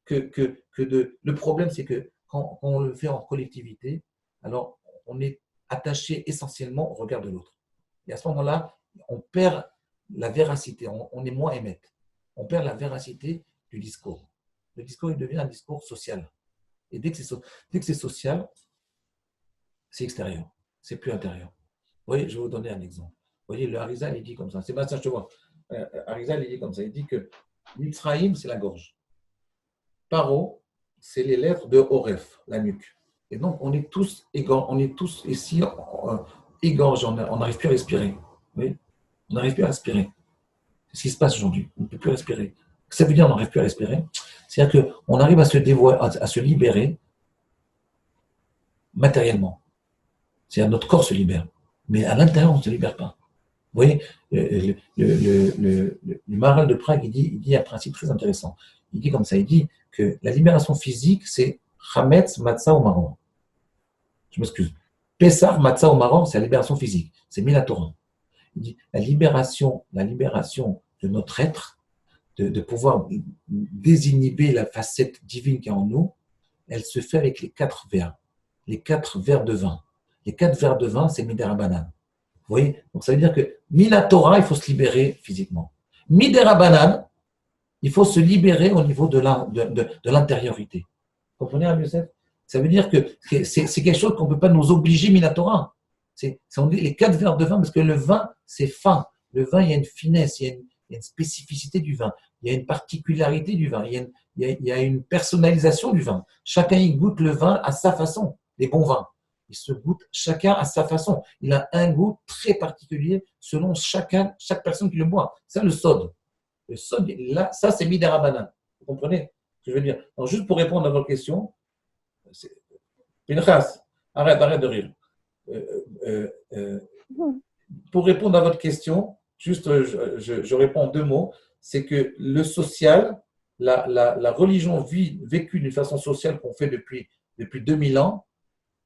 que le problème, c'est que quand on le fait en collectivité, alors on est attaché essentiellement au regard de l'autre. Et à ce moment-là, on perd la véracité, on est moins émette. On perd la véracité du discours. Le discours, il devient un discours social. Et dès que c'est social, c'est extérieur, c'est plus intérieur. Vous voyez, je vais vous donner un exemple. Vous voyez, le Harizal, il dit comme ça. Sébastien, je te vois. Harizal, il dit comme ça. Il dit que Mitzraïm, c'est la gorge. Paro, c'est les lèvres de Oref, la nuque. Et donc, on est tous ici égorgés, on n'arrive plus à respirer. Oui, on n'arrive plus à respirer. C'est ce qui se passe aujourd'hui. On ne peut plus respirer. Ça veut dire qu'on n'arrive plus à respirer. C'est-à-dire qu'on arrive à se libérer matériellement. C'est-à-dire notre corps se libère. Mais à l'intérieur, on ne se libère pas. Vous voyez, le Maharal de Prague, il dit un principe très intéressant. Il dit comme ça, il dit que la libération physique, c'est Chametz, Matzah ou Maror. Je m'excuse. Pessah, Matzah ou Maror, c'est la libération physique. C'est Minatora. Il dit la libération de notre être, de pouvoir désinhiber la facette divine qui est en nous, elle se fait avec les 4 verbes. les 4 verres de vin. Les 4 verres de vin, c'est Midera Banane. Vous voyez? Donc ça veut dire que Minatora, il faut se libérer physiquement. Midera Banane, il faut se libérer au niveau de l'intériorité. Vous comprenez, Rabbi Yosef? Ça veut dire que c'est quelque chose qu'on ne peut pas nous obliger, Minatora. On dit les 4 verres de vin, parce que le vin, c'est fin. Le vin, il y a une finesse, il y a une spécificité du vin, il y a une particularité du vin, il y a une personnalisation du vin. Chacun y goûte le vin à sa façon, les bons vins. Ils se goûtent chacun à sa façon. Il a un goût très particulier selon chaque personne qui le boit. C'est le sod. Le sod, là, ça, c'est Midera Banane. Vous comprenez ce que je veux dire? Donc, juste pour répondre à votre question, Pinchas, arrête de rire. Pour répondre à votre question, juste je réponds en 2 mots, c'est que le social, la religion vécue d'une façon sociale qu'on fait depuis 2000 ans,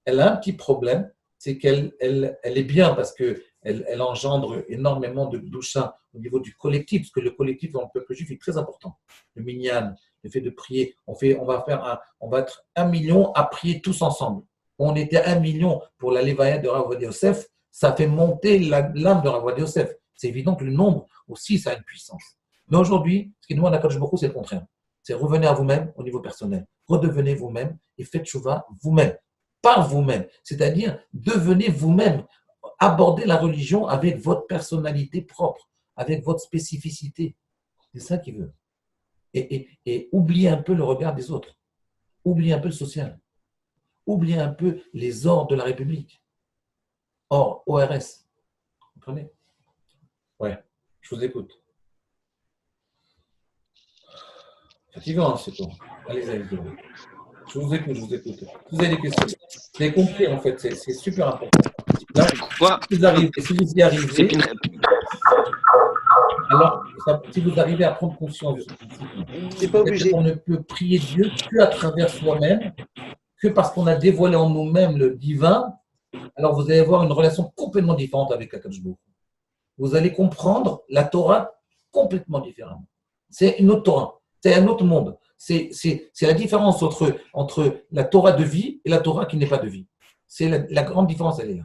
elle a un petit problème, c'est qu'elle est bien parce qu'elle engendre énormément de doucha au niveau du collectif, parce que le collectif dans le peuple juif est très important. Le minyan, le fait de prier, on va être 1 million à prier tous ensemble. On était 1 million pour la Lévaïa de Rav Ovadia Yosef, ça fait monter l'âme de Rav Ovadia Yosef. C'est évident que le nombre aussi, ça a une puissance. Mais aujourd'hui, ce qui demande à Kadosh Baruch Hu, c'est le contraire. C'est revenez à vous-même au niveau personnel. Redevenez vous-même et faites chouva vous-même. Par vous-même. C'est-à-dire, devenez vous-même. Abordez la religion avec votre personnalité propre, avec votre spécificité. C'est ça qu'il veut. Et oubliez un peu le regard des autres. Oubliez un peu le social. Oubliez un peu les ordres de la République. Or, ORS. Vous comprenez? Ouais, je vous écoute. Fatigant, c'est tout. Allez. Je vous écoute. Vous avez des questions. Vous avez compris, en fait, c'est super important. Là, si vous y arrivez, alors, si vous arrivez à prendre conscience de ce principe, c'est pas obligé. On ne peut prier Dieu qu'à travers soi-même, que parce qu'on a dévoilé en nous-mêmes le divin, alors vous allez avoir une relation complètement différente avec Akadosh Baruch Hu. Vous allez comprendre la Torah complètement différemment. C'est une autre Torah, c'est un autre monde. C'est la différence entre la Torah de vie et la Torah qui n'est pas de vie. C'est la grande différence, elle est là.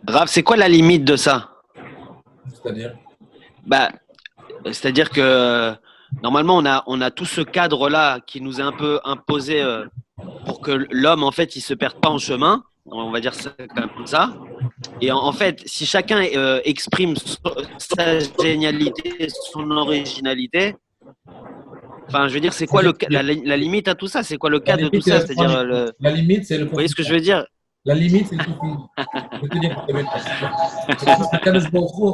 Rav, c'est quoi la limite de ça? C'est-à-dire? C'est-à-dire que normalement, on a tout ce cadre-là qui nous est un peu imposé pour que l'homme, en fait, il se perde pas en chemin. On va dire ça comme ça. Et en fait, si chacun exprime sa génialité, son originalité, enfin, je veux dire, c'est quoi la limite à tout ça? C'est quoi le cadre de tout ça? C'est-à-dire la limite, c'est le. Vous voyez ce que je veux dire? La limite, c'est le suffisme. Je te dire,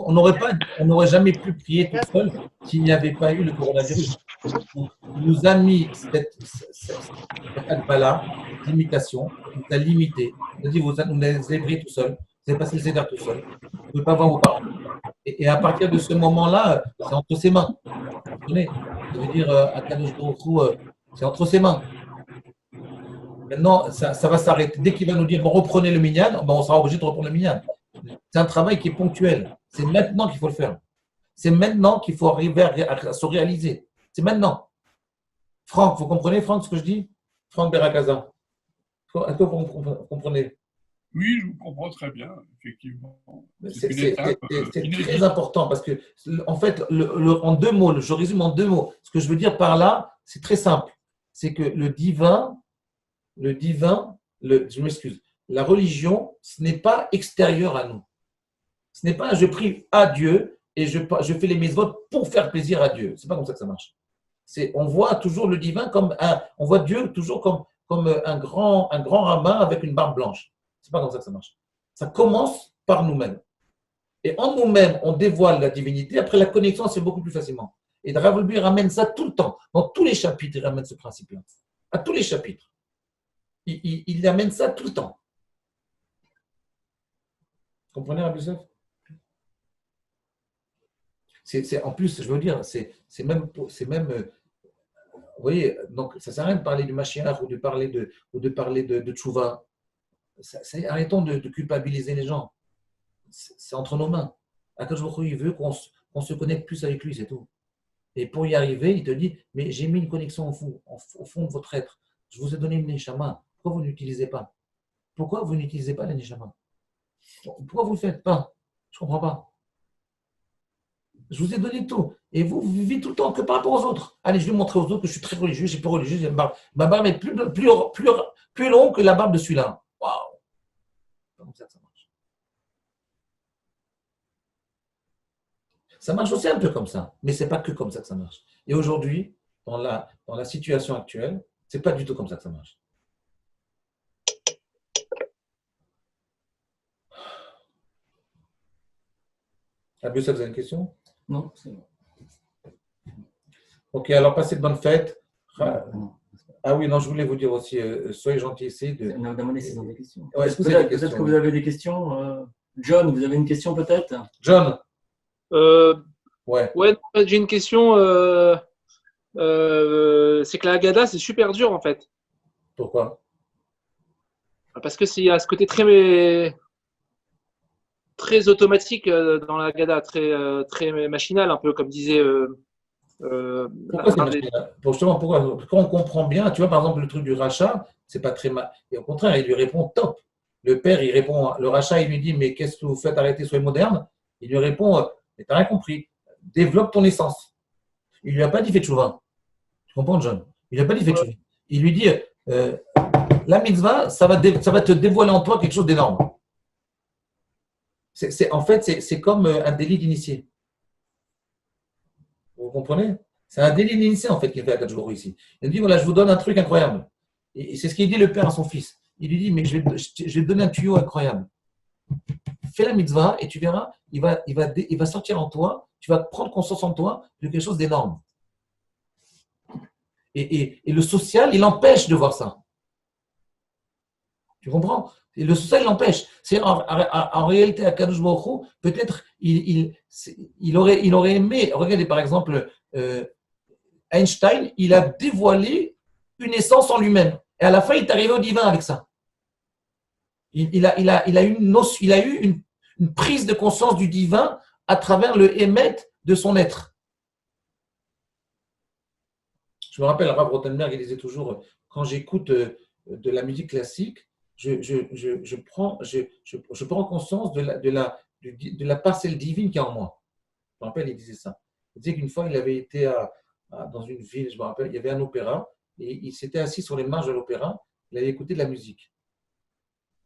on n'aurait jamais pu prier tout seul s'il n'y avait pas eu le coronavirus. Il nous a mis cette là d'imitation, il nous a limité. Il nous a dit, vous avez prié tout seul, vous avez passé le Seder tout seul, vous ne pouvez pas voir vos parents. Et à partir de ce moment-là, c'est entre ses mains. Vous comprenez? Je veux dire, Akadosh Baruch Hu, c'est entre ses mains. Maintenant, ça va s'arrêter. Dès qu'il va nous dire, bon, reprenez le minyan, on sera obligé de reprendre le minyan. C'est un travail qui est ponctuel. C'est maintenant qu'il faut le faire. C'est maintenant qu'il faut arriver à se réaliser. C'est maintenant. Franck, vous comprenez, Franck, ce que je dis? Franck Berakaza. Est-ce que vous comprenez? Oui, je vous comprends très bien, effectivement. C'est très important parce que, en fait, en 2 mots, je résume en 2 mots. Ce que je veux dire par là, c'est très simple. C'est que le divin, je m'excuse, la religion, ce n'est pas extérieur à nous. Ce n'est pas je prie à Dieu et je fais les mitzvot pour faire plaisir à Dieu. Ce n'est pas comme ça que ça marche. On voit toujours le divin on voit Dieu toujours comme un grand rabbin avec une barbe blanche. Ce n'est pas comme ça que ça marche. Ça commence par nous-mêmes. Et en nous-mêmes, on dévoile la divinité. Après, la connexion, c'est beaucoup plus facilement. Et Rav Wolbe ramène ça tout le temps. Dans tous les chapitres, il ramène ce principe-là. À tous les chapitres. Il amène ça tout le temps. Vous comprenez, Rabbi Yosef? En plus, je veux dire, c'est même vous voyez, donc ça ne sert à rien de parler du Mashiach ou de parler de Tchouva. Arrêtons de culpabiliser les gens. C'est entre nos mains. Akadosh Baruch Hu, il veut qu'on se connecte plus avec lui, c'est tout. Et pour y arriver, il te dit, mais j'ai mis une connexion au fond de votre être. Je vous ai donné une neshama. Pourquoi vous n'utilisez pas? Pourquoi vous n'utilisez pas la neshama? Pourquoi vous ne le faites pas? Je ne comprends pas. Je vous ai donné tout. Et vous vivez tout le temps que par rapport aux autres. Allez, je vais montrer aux autres que je suis très religieux, je suis peu religieux. Ma barbe est plus longue que la barbe de celui-là. Waouh! C'est comme ça que ça marche. Ça marche aussi un peu comme ça, mais ce n'est pas que comme ça que ça marche. Et aujourd'hui, dans la situation actuelle, ce n'est pas du tout comme ça que ça marche. Abus, vous avez une question? Non, c'est bon. Ok, alors passez de bonnes fêtes. Non. Ah oui, non, je voulais vous dire aussi, soyez gentils ici. On a demandé s'ils ont des questions. Ouais, est-ce que vous avez des questions? Peut-être que vous avez des questions. John, vous avez une question peut-être? John? Ouais, Ouais. j'ai une question. C'est que la Haggadah, c'est super dur en fait. Pourquoi? Parce que c'est à ce côté très automatique dans la Haggadah, très machinal, un peu comme disait. Pourquoi c'est machinal? Justement, pourquoi? Quand on comprend bien, tu vois, par exemple, le truc du rachat, c'est pas très mal. Et au contraire, il lui répond top. Le père, il répond, le rachat, il lui dit, mais qu'est-ce que vous faites? Arrêtez, soyez moderne. Il lui répond, mais t'as rien compris. Développe ton essence. Il lui a pas dit fais tchouva. Tu comprends, John? Il lui a pas dit fais tchouva. Il lui dit, la mitzvah, ça va te dévoiler en toi quelque chose d'énorme. En fait, c'est comme un délit d'initié. Vous comprenez? C'est un délit d'initié, en fait, qu'il fait à Kadosh Baruch Hu ici. Il dit, voilà, je vous donne un truc incroyable. Et c'est ce qu'il dit le père à son fils. Il lui dit, mais je vais te donner un tuyau incroyable. Fais la mitzvah et tu verras, il va sortir en toi, tu vas prendre conscience en toi de quelque chose d'énorme. Et le social, il empêche de voir ça. Tu comprends? Et le social l'empêche. C'est en réalité, à Kadosh Baruch Hu, peut-être il aurait aimé. Regardez par exemple, Einstein, il a dévoilé une essence en lui-même. Et à la fin, il est arrivé au divin avec ça. Il a eu une prise de conscience du divin à travers le émet de son être. Je me rappelle, Rav Rothenberg, il disait toujours, quand j'écoute de la musique classique, je prends conscience de la parcelle divine qui est en moi. Je me rappelle, il disait ça. Il disait qu'une fois, il avait été dans une ville, je me rappelle, il y avait un opéra, et il s'était assis sur les marges de l'opéra, il avait écouté de la musique.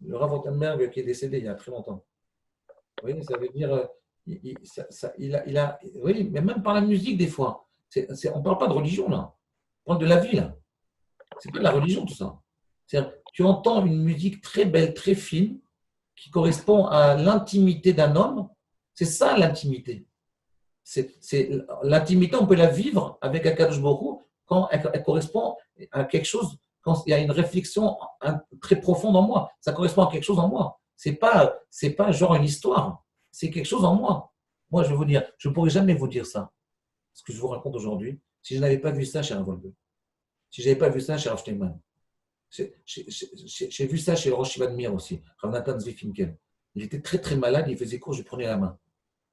Le Rav Rothenberg qui est décédé il y a très longtemps. Vous voyez, ça veut dire, oui, mais même par la musique des fois. On ne parle pas de religion là, on parle de la vie là. C'est pas de la religion tout ça. C'est-à-dire, tu entends une musique très belle, très fine, qui correspond à l'intimité d'un homme. C'est ça l'intimité. L'intimité, on peut la vivre avec Akadosh Baruch Hu quand elle correspond à quelque chose, quand il y a une réflexion très profonde en moi. Ça correspond à quelque chose en moi. C'est pas genre une histoire. C'est quelque chose en moi. Moi, je vais vous dire, je ne pourrais jamais vous dire ça, ce que je vous raconte aujourd'hui, si je n'avais pas vu ça chez Rav Wolbe. Si je n'avais pas vu ça chez Rav Steinman. J'ai vu ça chez Rosh Shiva de Mir aussi, Rav Nathan Zvi Finkel. Il était très très malade, il faisait cours, je prenais la main.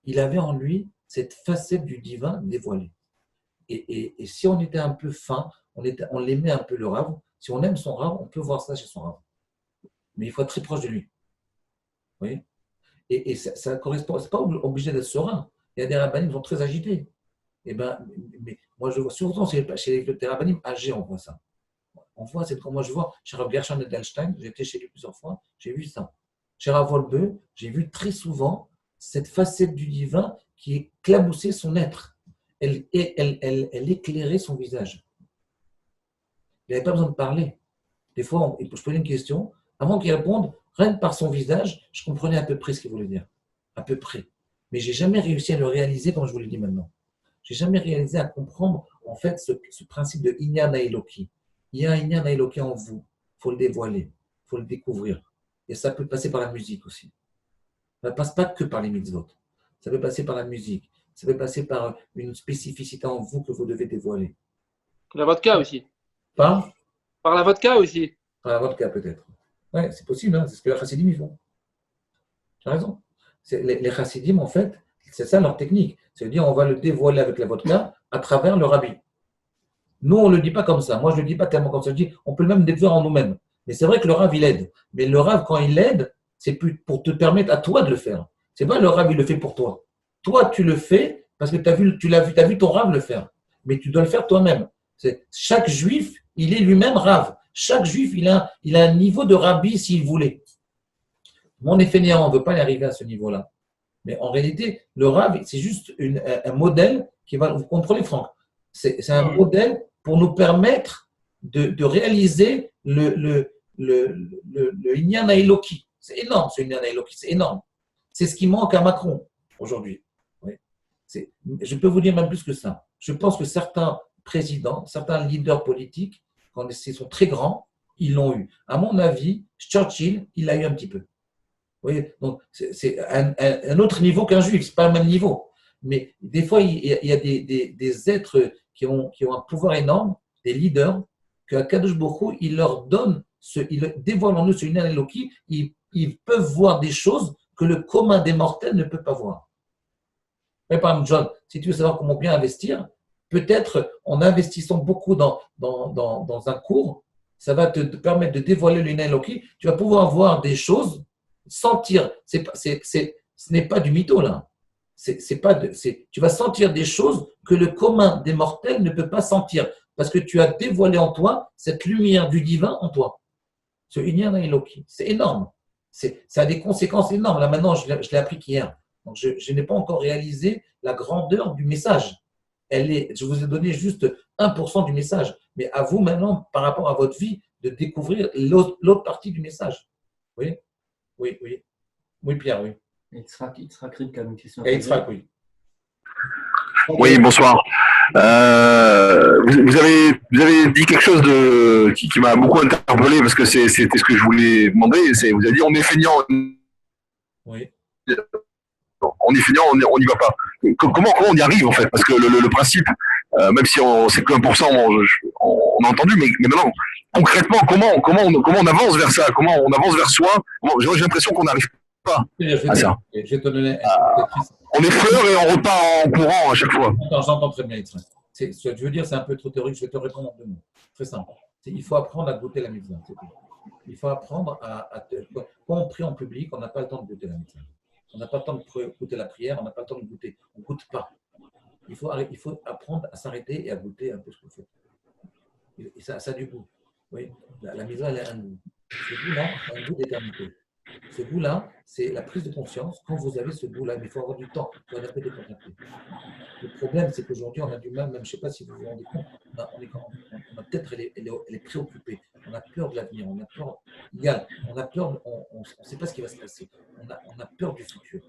Il avait en lui cette facette du divin dévoilée. Et si on était un peu fin, on l'aimait un peu le Rav, si on aime son Rav, on peut voir ça chez son Rav. Mais il faut être très proche de lui. Vous voyez? Et ça correspond, c'est pas obligé d'être serein. Il y a des rabbinim qui sont très agités. Mais moi, je vois surtout chez les rabbinim âgés, on voit ça. On voit, c'est comme moi je vois, chez Rav Gershon Edelstein, j'ai été chez lui plusieurs fois, j'ai vu ça. Chez Rav Wolbe, j'ai vu très souvent cette facette du divin qui éclaboussait son être. Elle éclairait son visage. Il n'avait pas besoin de parler. Des fois, je posais une question, avant qu'il réponde, rien que par son visage, je comprenais à peu près ce qu'il voulait dire. À peu près. Mais je n'ai jamais réussi à le réaliser comme je vous le dis maintenant. Je n'ai jamais réalisé à comprendre, en fait, ce principe de Inyan Eloki. Il y a un Inyan Eloki en vous. Il faut le dévoiler. Il faut le découvrir. Et ça peut passer par la musique aussi. Ça ne passe pas que par les mitzvot. Ça peut passer par la musique. Ça peut passer par une spécificité en vous que vous devez dévoiler. La vodka aussi. Par la vodka aussi. Par la vodka peut-être. Oui, c'est possible. Hein, c'est ce que les chassidim ils font. Tu as raison. Les chassidim, en fait, c'est ça leur technique. C'est-à-dire on va le dévoiler avec la vodka à travers le rabbi. Nous, on ne le dit pas comme ça. Moi, je ne le dis pas tellement comme ça. Je dis, on peut même déduire en nous-mêmes. Mais c'est vrai que le Rav, il aide. Mais le Rav, quand il aide, c'est plus pour te permettre à toi de le faire. C'est pas le Rav, il le fait pour toi. Toi, tu le fais parce que t'as vu ton Rav le faire. Mais tu dois le faire toi-même. Chaque juif, il est lui-même Rav. Chaque juif, il a un niveau de rabbi s'il voulait. Mon est fainéant, on ne veut pas y arriver à ce niveau-là. Mais en réalité, le Rav, c'est juste un modèle qui va. Vous comprenez, Franck? C'est un modèle pour nous permettre de réaliser le Inyan Eloki. C'est énorme, ce Inyan Eloki, c'est énorme. C'est ce qui manque à Macron aujourd'hui. Oui. Je peux vous dire même plus que ça. Je pense que certains présidents, certains leaders politiques, quand ils sont très grands, ils l'ont eu. À mon avis, Churchill, il l'a eu un petit peu. Vous voyez, donc c'est un autre niveau qu'un juif, c'est pas le même niveau. Mais des fois, il y a des êtres qui ont un pouvoir énorme, des leaders, que Kadosh Baruch Hu, il leur donne, il dévoile en eux ce Inyan Eloki, ils peuvent voir des choses que le commun des mortels ne peut pas voir. Mais par exemple, John, si tu veux savoir comment bien investir, peut-être en investissant beaucoup dans un cours, ça va te permettre de dévoiler le Inyan Eloki, tu vas pouvoir voir des choses, sentir, ce n'est pas du mytho là. Tu vas sentir des choses que le commun des mortels ne peut pas sentir parce que tu as dévoilé en toi cette lumière du divin en toi. Ce Inyan Eloki, c'est énorme. Ça a des conséquences énormes. Là maintenant, je l'ai appris qu'hier. Donc je n'ai pas encore réalisé la grandeur du message. Je vous ai donné juste 1% du message. Mais à vous maintenant, par rapport à votre vie, de découvrir l'autre partie du message. Oui, oui, oui. Oui, Pierre, oui. Yitzhak Ribka a une question. Et Yitzhak, oui. Oui, bonsoir. Vous avez dit quelque chose qui m'a beaucoup interpellé parce que c'était ce que je voulais demander. Vous avez dit on est feignant. Oui. On est feignant, on n'y va pas. Comment on y arrive en fait? Parce que le principe, même si c'est que 1%, on a entendu, mais maintenant, concrètement, comment on avance vers ça? Comment on avance vers soi? J'ai l'impression qu'on n'arrive pas à ça. Je vais te donner on effleure et on repart en courant à chaque fois. J'entends très bien, Yitzhak. Ce que je veux dire, c'est un peu trop théorique. Je vais te répondre en 2 mots. Très simple. Il faut apprendre à goûter la mitzvah. Il faut apprendre quand on prie en public, on n'a pas le temps de goûter la mitzvah. On n'a pas le temps de goûter la prière, on n'a pas le temps de goûter. On ne goûte pas. Il faut apprendre à s'arrêter et à goûter un peu ce qu'on fait. Et ça a du goût. Oui, la mitzvah, elle a un goût. Ce goût-là, c'est un goût d'éternité. Ce goût-là, c'est la prise de conscience. Quand vous avez ce goût-là, mais il faut avoir du temps pour un peu de contempler. Le problème, c'est qu'aujourd'hui, on a du mal, même je ne sais pas si vous vous rendez compte, on a peut-être, elle est préoccupée. On a peur de l'avenir, on a peur, on ne sait pas ce qui va se passer. On a peur du futur.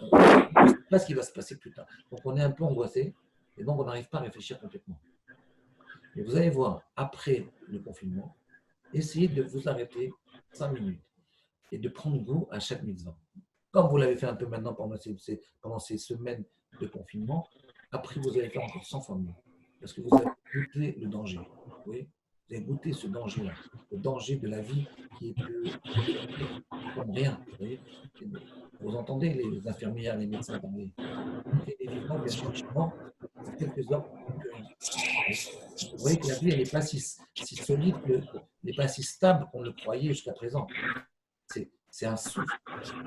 On ne sait pas ce qui va se passer plus tard. Donc, on est un peu angoissé et donc on n'arrive pas à réfléchir complètement. Mais vous allez voir, après le confinement, essayez de vous arrêter 5 minutes et de prendre goût à chaque mitzvah. Comme vous l'avez fait un peu maintenant pendant ces semaines de confinement, après vous allez faire encore 100 fois mieux. Parce que vous avez goûté le danger. Oui, vous avez goûté ce danger-là, le danger de la vie qui est plus comme rien. Vous entendez les infirmières, les médecins parler. Et vivement, bien sûr, c'est quelques heures que rien. Vous voyez que la vie, elle n'est pas si solide, elle n'est pas si stable qu'on le croyait jusqu'à présent. C'est un souffle.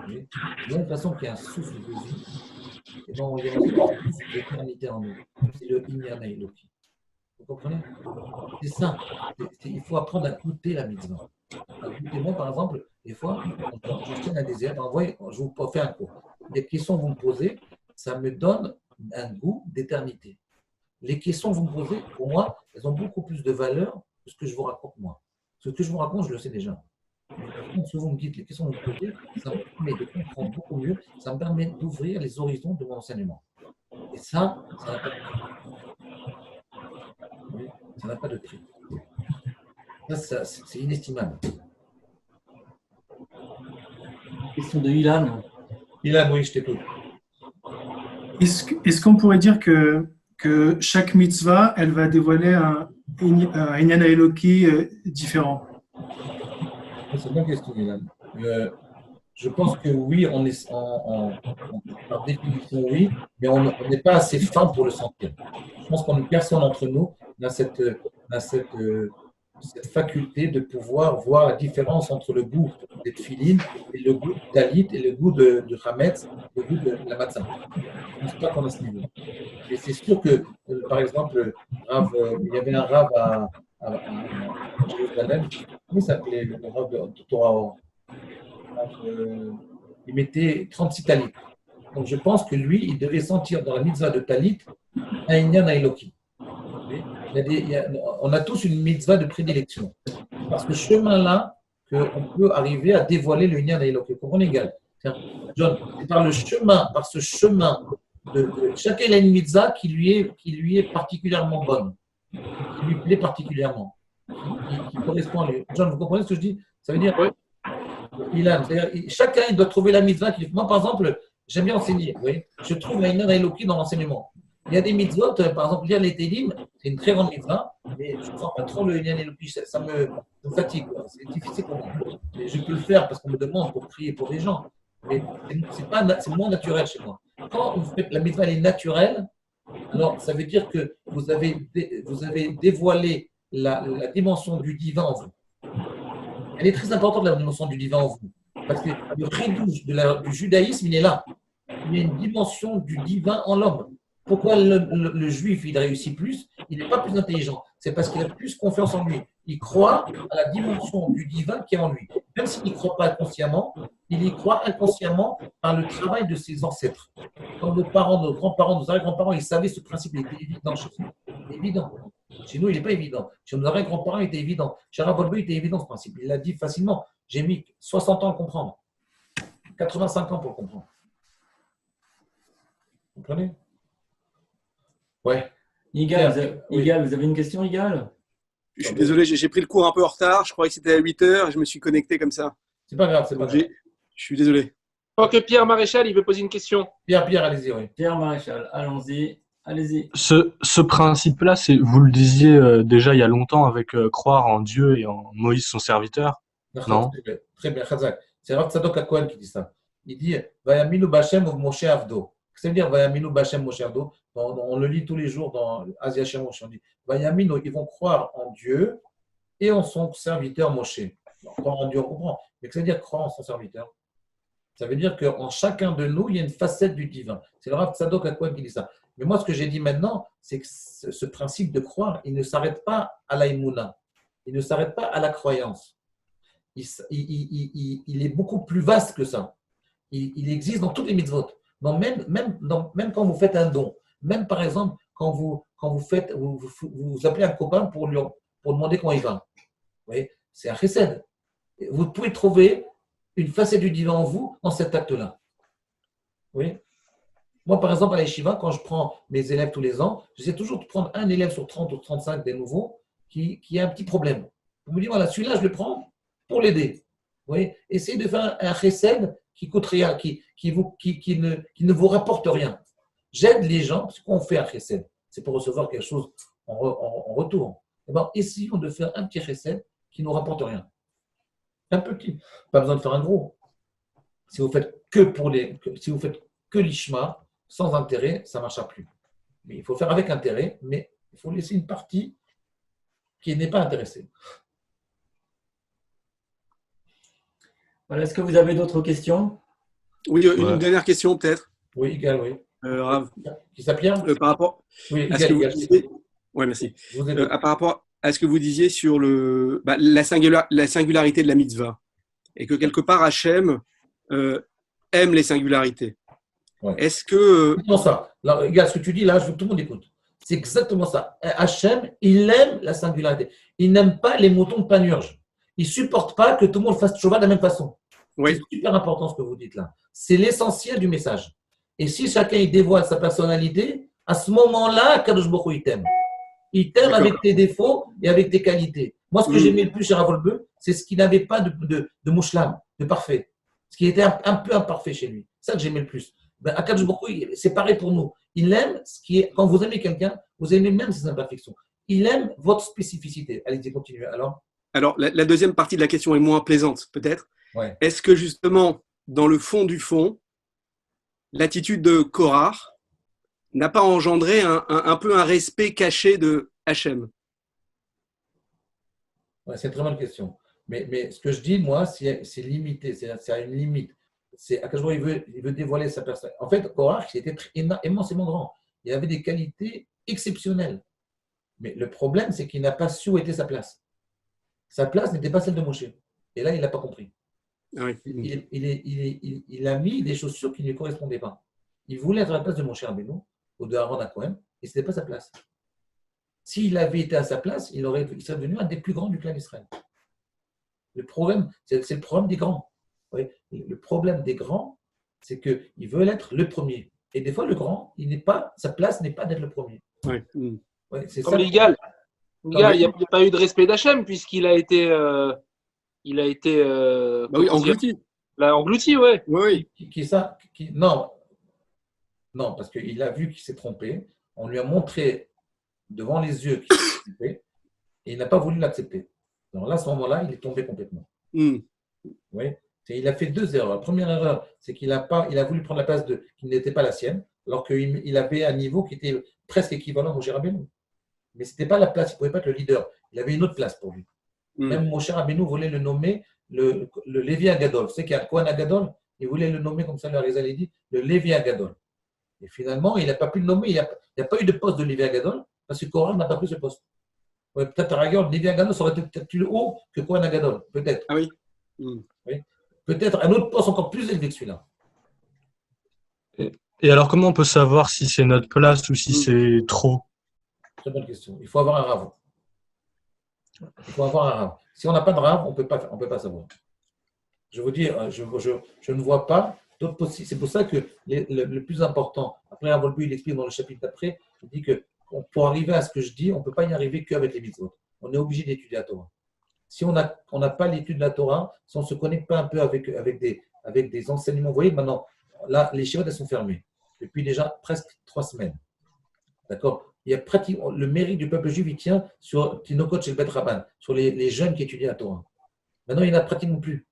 De la même façon qu'il y a un souffle de vie, et donc on y a un souffle d'éternité en nous. C'est le Inyan Eloki. Vous comprenez? C'est ça. Il faut apprendre à goûter la mitzvah. Moi, par exemple, des fois, je tiens un désir. Je vous fais un cours. Les questions que vous me posez, ça me donne un goût d'éternité. Les questions que vous me posez, pour moi, elles ont beaucoup plus de valeur que ce que je vous raconte moi. Ce que je vous raconte, je le sais déjà. Mais ce que vous me dites, les questions que vous me posez, ça me permet de comprendre beaucoup mieux, ça me permet d'ouvrir les horizons de mon enseignement. Et ça n'a pas de prix. Oui, ça n'a pas de prix. Ça, c'est inestimable. Question de Ilan. Ilan, oui, je t'écoute. Est-ce qu'on pourrait dire que chaque mitzvah, elle va dévoiler un Inyan Eloki différent? C'est une bonne question, Ilan. Je pense que oui, on est par définition oui, mais on n'est pas assez fin pour le sentir. pense qu'en personne d'entre nous n'a cette faculté de pouvoir voir la différence entre le goût des tefilines et le goût de talit et le goût de Hametz, le goût de la matzah. Je ne pense pas qu'on a ce niveau. Et c'est sûr que, par exemple, il y avait un rave à Jérusalem, comment il s'appelait le rave de Torah? Il mettait 36 talit. Donc je pense que lui, il devait sentir dans la mitzvah de talit un inyan Eloki. On a tous une mitzvah de prédilection. Parce que ce chemin-là, qu'on peut arriver à dévoiler le inyan Eloki. On égale. John, c'est par ce chemin, chacun a une mitzvah qui lui est particulièrement bonne, qui lui plaît particulièrement, qui correspond à lui. John, vous comprenez ce que je dis? Ça veut dire, chacun il doit trouver la mitzvah qui. Moi, par exemple, j'aime bien enseigner. Vous voyez, je trouve la inyan Eloki dans l'enseignement. Il y a des mitzvot, par exemple, lire les Télim, c'est une très grande mitzvah, mais je ne sens pas trop le inyan Eloki, ça me fatigue. C'est difficile pour moi. Mais je peux le faire parce qu'on me demande pour prier pour les gens. Mais c'est moins naturel chez moi. Quand vous faites la mitzvah, elle est naturelle, alors ça veut dire que vous avez dévoilé la dimension du divin en vous. Elle est très importante, la dimension du divin en vous. Parce que le chidouche du judaïsme, il est là. Il y a une dimension du divin en l'homme. Pourquoi le juif, il réussit plus? Il n'est pas plus intelligent. C'est parce qu'il a plus confiance en lui. Il croit à la dimension du divin qui est en lui. Même s'il n'y croit pas inconsciemment, il y croit inconsciemment par le travail de ses ancêtres. Comme nos parents, nos grands-parents, nos arrière-grands-parents, ils savaient ce principe, il était évident chez nous. Il est évident. Chez nous, il n'est pas évident. Chez nos arrière-grands-parents, il était évident. Chez Rav Wolbe, il était évident ce principe. Il l'a dit facilement. J'ai mis 60 ans à le comprendre. 85 ans pour le comprendre. Vous comprenez? Ouais. Igal, vous avez une question, Igal? Je suis désolé, j'ai pris le cours un peu en retard. Je croyais que c'était à 8h et je me suis connecté comme ça. C'est pas grave, c'est pas grave. Je suis désolé. Je crois que Pierre Maréchal, il veut poser une question. Pierre, allez-y. Oui. Pierre Maréchal, allons-y. Allez-y. Ce principe-là, vous le disiez déjà il y a longtemps avec croire en Dieu et en Moïse, son serviteur. Non? Très bien, Chazak. C'est Rav Tzadok HaKohen qui dit ça. Il dit Vayaminu B'Hashem Moshe Avdo. Ça veut dire Vayaminu B'Hashem Moshe Avdo. On le lit tous les jours dans Asia Shem Moshe. On dit Vayaminu, ils vont croire en Dieu et en son serviteur Moshe. Croire en Dieu, on comprend. Mais que ça veut dire croire en son serviteur? Ça veut dire qu'en chacun de nous, il y a une facette du divin. C'est le Rav Tzadok HaKohen qui dit ça. Mais moi, ce que j'ai dit maintenant, c'est que ce principe de croire, il ne s'arrête pas à l'aïmouna. Il ne s'arrête pas à la croyance. Il est beaucoup plus vaste que ça. Il existe dans toutes les mitzvot. Même quand vous faites un don, même par exemple quand vous appelez un copain pour demander comment il va. Vous voyez, c'est un chesed. Vous pouvez trouver une facette du divin en vous dans cet acte-là. Vous voyez? Moi, par exemple, à l'Yeshiva, quand je prends mes élèves tous les ans, j'essaie toujours de prendre un élève sur 30 ou 35 des nouveaux qui a un petit problème. Vous me dites, voilà, celui-là, je le prends pour l'aider. Vous voyez? Essayez de faire un chesed qui coûte rien, qui ne vous rapporte rien. J'aide les gens, parce qu'on fait un chesed, c'est pour recevoir quelque chose en retour. Eh bien, essayons de faire un petit chesed qui ne nous rapporte rien. Un petit, pas besoin de faire un gros. Si vous faites que l'ishma, sans intérêt, ça ne marchera plus. Mais il faut faire avec intérêt, mais il faut laisser une partie qui n'est pas intéressée. Voilà, est-ce que vous avez d'autres questions? Oui, une dernière question peut-être. Oui, Igal, oui. Rav. Qui s'appelle par rapport oui, à ce que vous disiez, ouais, merci. Par rapport à ce que vous disiez sur la singularité de la mitzvah, et que quelque part Hachem aime les singularités. Ouais. Est-ce que… C'est ça. Alors, regarde, ce que tu dis là, je veux que tout le monde écoute. C'est exactement ça. Hachem, il aime la singularité. Il n'aime pas les moutons de panurge. Il ne supporte pas que tout le monde fasse tchouva de la même façon. Oui. C'est super important ce que vous dites là. C'est l'essentiel du message. Et si chacun il dévoile sa personnalité, à ce moment-là, Kadosh Baruch Hu, il t'aime. Il t'aime avec tes défauts et avec tes qualités. Moi, ce que j'aimais le plus chez Rav Wolbe, c'est ce qu'il n'avait pas de mouchlam, de parfait. Ce qui était un peu imparfait chez lui. C'est ça que j'aimais le plus. À Kadosh Baruch Hu, c'est pareil pour nous. Il aime ce qui est. Quand vous aimez quelqu'un, vous aimez même ses imperfections. Il aime votre spécificité. Allez-y, continuez. Alors, la deuxième partie de la question est moins plaisante, peut-être. Ouais. Est-ce que justement, dans le fond du fond, l'attitude de Korah n'a pas engendré un peu un respect caché de Hachem? Ouais, c'est une très bonne question. Mais ce que je dis, moi, c'est limité, c'est à une limite. C'est à quel point il veut dévoiler sa personne. En fait, Korach, il était immensément grand. Il avait des qualités exceptionnelles. Mais le problème, c'est qu'il n'a pas su où était sa place. Sa place n'était pas celle de Moshe. Et là, il n'a pas compris. Oui. Il a mis des chaussures qui ne lui correspondaient pas. Il voulait être à la place de Moshe Rabbeinu ou de Aaron Cohen, et ce n'était pas sa place. S'il avait été à sa place, il serait devenu un des plus grands du clan d'Israël. Le problème, c'est le problème des grands. Oui. Le problème des grands, c'est qu'ils veulent être le premier. Et des fois, le grand, sa place n'est pas d'être le premier. Oui. Ouais, c'est Comme ça. Ligal. Ligal, il n'y a pas eu de respect d'Hachem puisqu'il a été. Englouti. Englouti, ouais. Oui. Non, parce qu'il a vu qu'il s'est trompé. On lui a montré devant les yeux qu'il s'est trompé et il n'a pas voulu l'accepter. Alors là, à ce moment-là, il est tombé complètement. Oui. Il a fait deux erreurs. La première erreur, c'est qu'il a voulu prendre la place qui n'était pas la sienne, alors qu'il avait un niveau qui était presque équivalent à Moshe Rabbeinu. Mais ce n'était pas la place, il ne pouvait pas être le leader. Il avait une autre place pour lui. Même Moshe Rabbeinu voulait le nommer le Lévi Agadol. Vous savez qu'il y a un Kohen Agadol, il voulait le nommer comme ça, le Arizal a dit, le Lévi Agadol. Et finalement, il n'a pas pu le nommer. Il n'y a pas eu de poste de Lévi Agadol parce que Korach n'a pas pris ce poste. Ouais, peut-être à rigueur, Lévi Agadol aurait été peut-être plus haut que Kohen Agadol. Peut-être. Ah oui. Oui. Peut-être un autre poste encore plus élevé que celui-là. Et alors, comment on peut savoir si c'est notre place ou si c'est trop? Très bonne question. Il faut avoir un rave. Si on n'a pas de rave, on ne peut pas savoir. Je vous dis, je ne vois pas d'autres possibilités. C'est pour ça que le plus important, après avoir lu, il explique dans le chapitre d'après, il dit que pour arriver à ce que je dis, on ne peut pas y arriver qu'avec les mitzvot. On est obligé d'étudier la Torah. Si on n'a pas l'étude de la Torah, si on ne se connecte pas un peu avec des enseignements, vous voyez, maintenant, là, les chiottes, elles sont fermées depuis déjà presque 3 semaines. D'accord? Il y a pratiquement le mérite du peuple juif, il tient sur Tinokot chez le Bet Rabban, sur les jeunes qui étudient la Torah. Maintenant, il n'y en a pratiquement plus,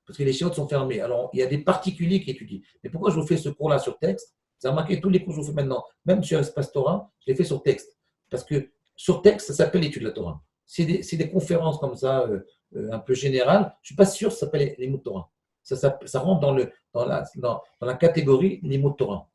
parce que les chiottes sont fermées. Alors, il y a des particuliers qui étudient. Mais pourquoi je vous fais ce cours-là sur texte? Vous avez remarqué, tous les cours que je vous fais maintenant, même sur Espace Torah, je les fais sur texte. Parce que sur texte, ça s'appelle l'étude de la Torah. C'est des conférences comme ça, un peu générales. Je ne suis pas sûr que ça s'appelle les mots de Torah. Ça rentre dans la catégorie les mots de Torah.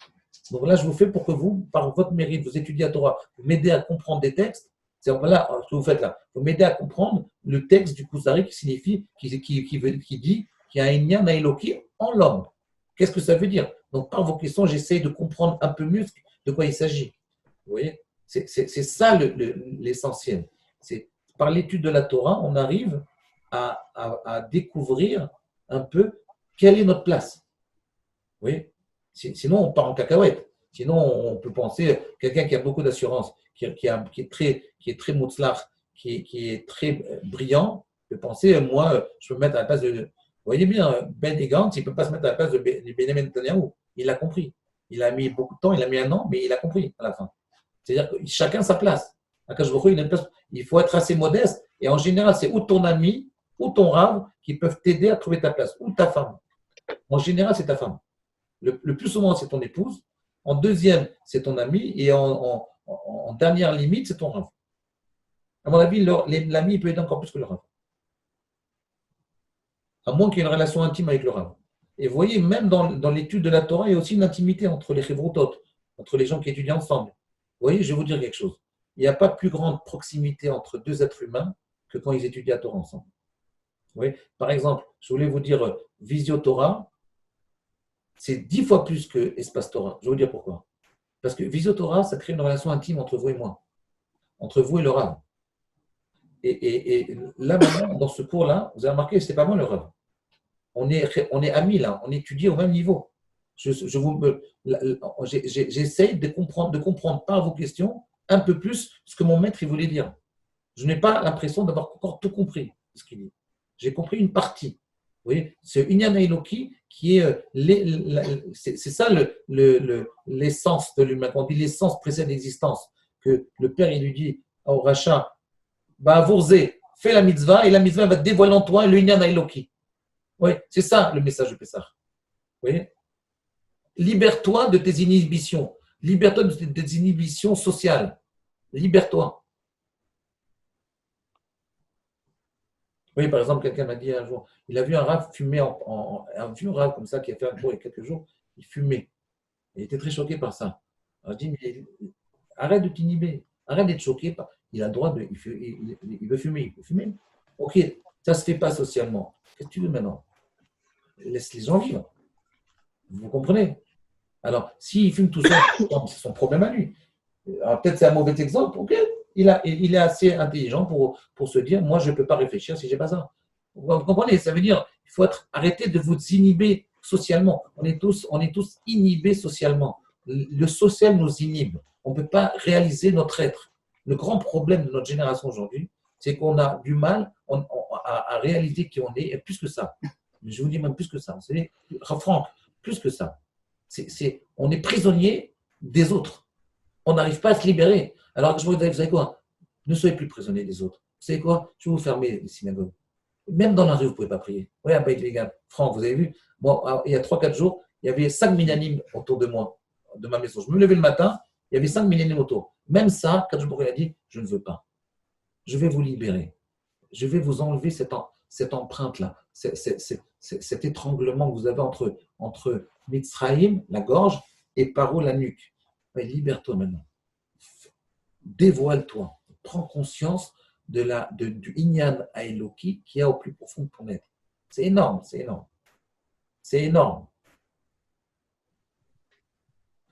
Donc là, je vous fais pour que vous, par votre mérite, vous étudiez la Torah, vous m'aidez à comprendre des textes. C'est là ce que vous faites là. Vous m'aidez à comprendre le texte du Kuzari qui signifie, qui dit qu'il y a un Inyan Eloki en l'homme. Qu'est-ce que ça veut dire? Donc, par vos questions, j'essaie de comprendre un peu mieux de quoi il s'agit. Vous voyez? C'est ça l'essentiel. C'est par l'étude de la Torah, on arrive à découvrir un peu quelle est notre place. Vous voyez? Sinon, on part en cacahuète. Sinon, on peut penser, quelqu'un qui a beaucoup d'assurance, qui est très moutzlach, qui est très brillant, peut penser, moi, je peux me mettre à la place de. Vous voyez bien, Ben Gantz, il ne peut pas se mettre à la place de Benjamin Netanyahu. Il l'a compris. Il a mis beaucoup de temps, il a mis 1 an, mais il a compris à la fin. C'est-à-dire que chacun sa place. Il faut être assez modeste. Et en général, c'est ou ton ami, ou ton rave qui peuvent t'aider à trouver ta place, ou ta femme. En général, c'est ta femme. Le plus souvent, c'est ton épouse. En deuxième, c'est ton ami. Et en dernière limite, c'est ton rave. À mon avis, l'ami peut aider encore plus que le rave. À moins qu'il y ait une relation intime avec le rave. Et vous voyez, même dans l'étude de la Torah, il y a aussi une intimité entre les chevrotot, entre les gens qui étudient ensemble. Vous voyez, je vais vous dire quelque chose. Il n'y a pas plus grande proximité entre 2 êtres humains que quand ils étudient la Torah ensemble. Vous voyez, par exemple, je voulais vous dire Visio Torah, c'est 10 fois plus que Espace Torah. Je vais vous dire pourquoi. Parce que Visio Torah, ça crée une relation intime entre vous et moi, entre vous et le Rav. Et là, maintenant, dans ce cours-là, vous avez remarqué, ce n'est pas moi le Rav. On est amis là, on étudie au même niveau. J'essaye de comprendre par vos questions un peu plus ce que mon maître il voulait dire. Je n'ai pas l'impression d'avoir encore tout compris ce qu'il dit. J'ai compris une partie. Vous voyez, c'est Inyan Eloki qui est c'est ça l'essence de l'humain. Quand on dit l'essence précède l'existence, que le Père il lui dit au rachat, Vourzé, fais la mitzvah et la mitzvah va te dévoiler en toi le Inyan Eloki. Oui, c'est ça le message de Pessah. Vous voyez, libère-toi de tes inhibitions, Libère-toi des inhibitions sociales. Libère-toi. Oui, par exemple, quelqu'un m'a dit un jour, il a vu un rave fumer, un vieux rave comme ça qui a fait un cours il y a quelques jours, il fumait. Il était très choqué par ça. Alors, je dis, mais arrête de t'inhiber, arrête d'être choqué. Il a le droit de. Il veut fumer, il peut fumer. Ok, ça ne se fait pas socialement. Qu'est-ce que tu veux maintenant? Laisse les gens vivre. Vous comprenez? Alors, s'il fume tout seul, c'est son problème à lui. Alors, peut-être c'est un mauvais exemple, ok? Il est assez intelligent pour se dire, moi, je ne peux pas réfléchir si je n'ai pas ça. Vous comprenez? Ça veut dire qu'il faut arrêter de vous inhiber socialement. On est tous inhibés socialement. Le social nous inhibe. On ne peut pas réaliser notre être. Le grand problème de notre génération aujourd'hui, c'est qu'on a du mal à réaliser qui on est, et plus que ça. Je vous dis même plus que ça. Vous savez, Franck, plus que ça. On est prisonnier des autres. On n'arrive pas à se libérer. Alors, vous savez quoi? Ne soyez plus prisonnier des autres. Vous savez quoi? Je vais vous fermer les synagogues. Même dans la rue, vous ne pouvez pas prier. Oui, les gars. Franck, vous avez vu? Bon, il y a 3-4 jours, il y avait 5 millénimes autour de moi, de ma maison. Je me levais le matin, il y avait 5 millénimes autour. Même ça, quand je a dit, je ne veux pas. Je vais vous libérer. Je vais vous enlever cette empreinte-là, cet étranglement que vous avez entre Mitzraïm, la gorge, et Paro, la nuque. Mais libère-toi maintenant. Dévoile-toi. Prends conscience du Inyan Haeloki qu'il y a au plus profond de ton être. C'est énorme, c'est énorme. C'est énorme.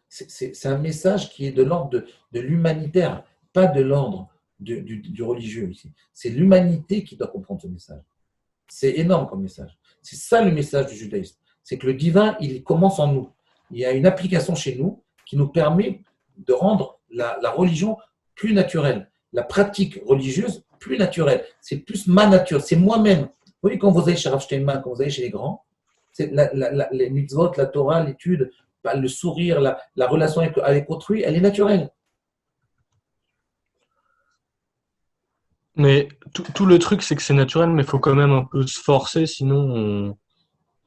C'est un message qui est de l'ordre de l'humanitaire, pas de l'ordre du religieux ici. C'est l'humanité qui doit comprendre ce message. C'est énorme comme message. C'est ça le message du judaïsme. C'est que le divin, il commence en nous. Il y a une application chez nous qui nous permet de rendre la religion plus naturelle, la pratique religieuse plus naturelle. C'est plus ma nature, c'est moi-même. Vous voyez, quand vous allez chez Rav Steinman, quand vous allez chez les grands, c'est les mitzvot, la Torah, l'étude, le sourire, la relation avec autrui, elle est naturelle. Mais tout le truc, c'est que c'est naturel, mais il faut quand même un peu se forcer, sinon,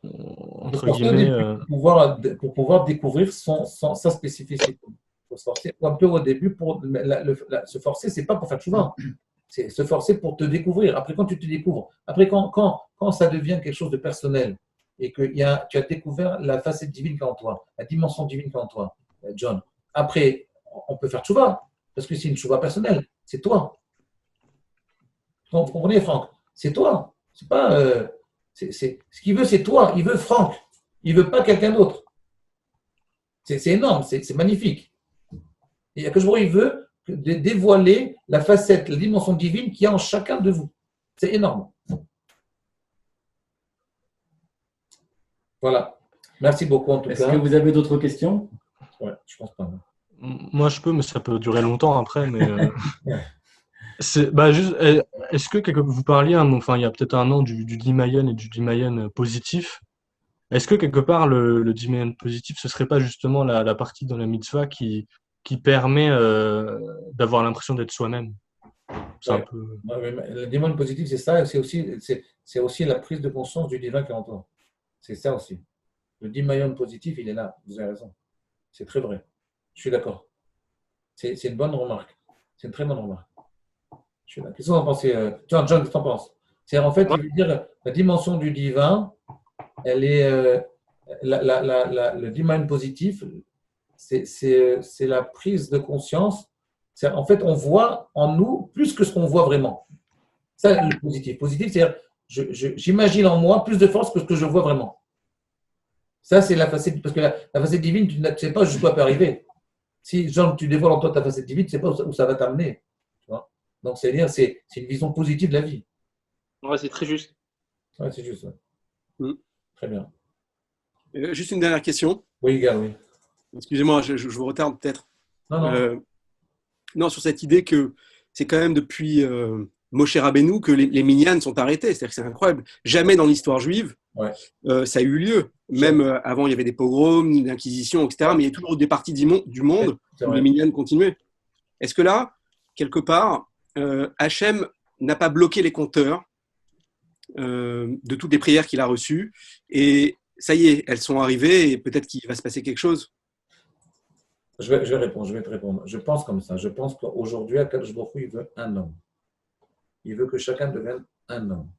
entre guillemets… Pour pouvoir découvrir sa spécificité. Il faut se forcer un peu au début. Se forcer, ce n'est pas pour faire chouva. C'est se forcer pour te découvrir. Après, quand tu te découvres, après, quand ça devient quelque chose de personnel et que tu as découvert la facette divine qu'il y a en toi, la dimension divine qu'il y a en toi, John, après, on peut faire chouva, parce que c'est une chouva personnelle. C'est toi. Vous comprenez, Franck? C'est toi. C'est pas, ce qu'il veut, c'est toi. Il veut Franck. Il ne veut pas quelqu'un d'autre. C'est énorme, c'est magnifique. Et il y a que je vois, il veut dévoiler la facette, la dimension divine qu'il y a en chacun de vous. C'est énorme. Voilà. Merci beaucoup en tout cas. Est-ce que vous avez d'autres questions? Ouais, je pense pas. Moi, je peux, mais ça peut durer longtemps après. Mais est-ce que vous parliez, enfin, il y a peut-être un an du Dimayon et du Dimayon positif. Est-ce que quelque part le Dimayon positif, ce serait pas justement la partie dans la mitzvah qui permet d'avoir l'impression d'être soi-même? Un peu… Le Dimayon positif, c'est ça. C'est aussi la prise de conscience du divin qui est en toi. C'est ça aussi. Le Dimayon positif, il est là. Vous avez raison. C'est très vrai. Je suis d'accord. C'est une bonne remarque. C'est une très bonne remarque. Qu'est-ce que vous en pensez, John, qu'est-ce que tu en penses? C'est-à-dire, en fait, il veut dire la dimension du divin, elle est le Dimayon positif, c'est la prise de conscience. En fait, on voit en nous plus que ce qu'on voit vraiment. Ça, le positif. Positif, c'est-à-dire, j'imagine en moi plus de force que ce que je vois vraiment. Ça, c'est la facette, parce que la facette divine, tu ne sais pas jusqu'où elle peut arriver. Si, genre, tu dévoiles en toi ta facette divine, tu ne sais pas où ça va t'amener. Donc, c'est-à-dire, c'est une vision positive de la vie. Ouais, c'est très juste. Ouais, c'est juste. Ouais. Très bien. Juste une dernière question. Oui, gars, oui. Excusez-moi, je vous retarde peut-être. Non. Non, sur cette idée que c'est quand même depuis Moshe Rabbeinu que les minyanes sont arrêtés. C'est-à-dire que c'est incroyable. Jamais dans l'histoire juive, ça a eu lieu. Même avant, il y avait des pogroms, l'inquisition, etc. Mais il y a toujours des parties du monde où les minyanes continuaient. Est-ce que là, quelque part, Hachem n'a pas bloqué les compteurs de toutes les prières qu'il a reçues et ça y est, elles sont arrivées et peut-être qu'il va se passer quelque chose? Je vais répondre, je vais te répondre. Je pense comme ça. Je pense qu'aujourd'hui, Akadosh Baruch Hu, il veut un homme. Il veut que chacun devienne un homme.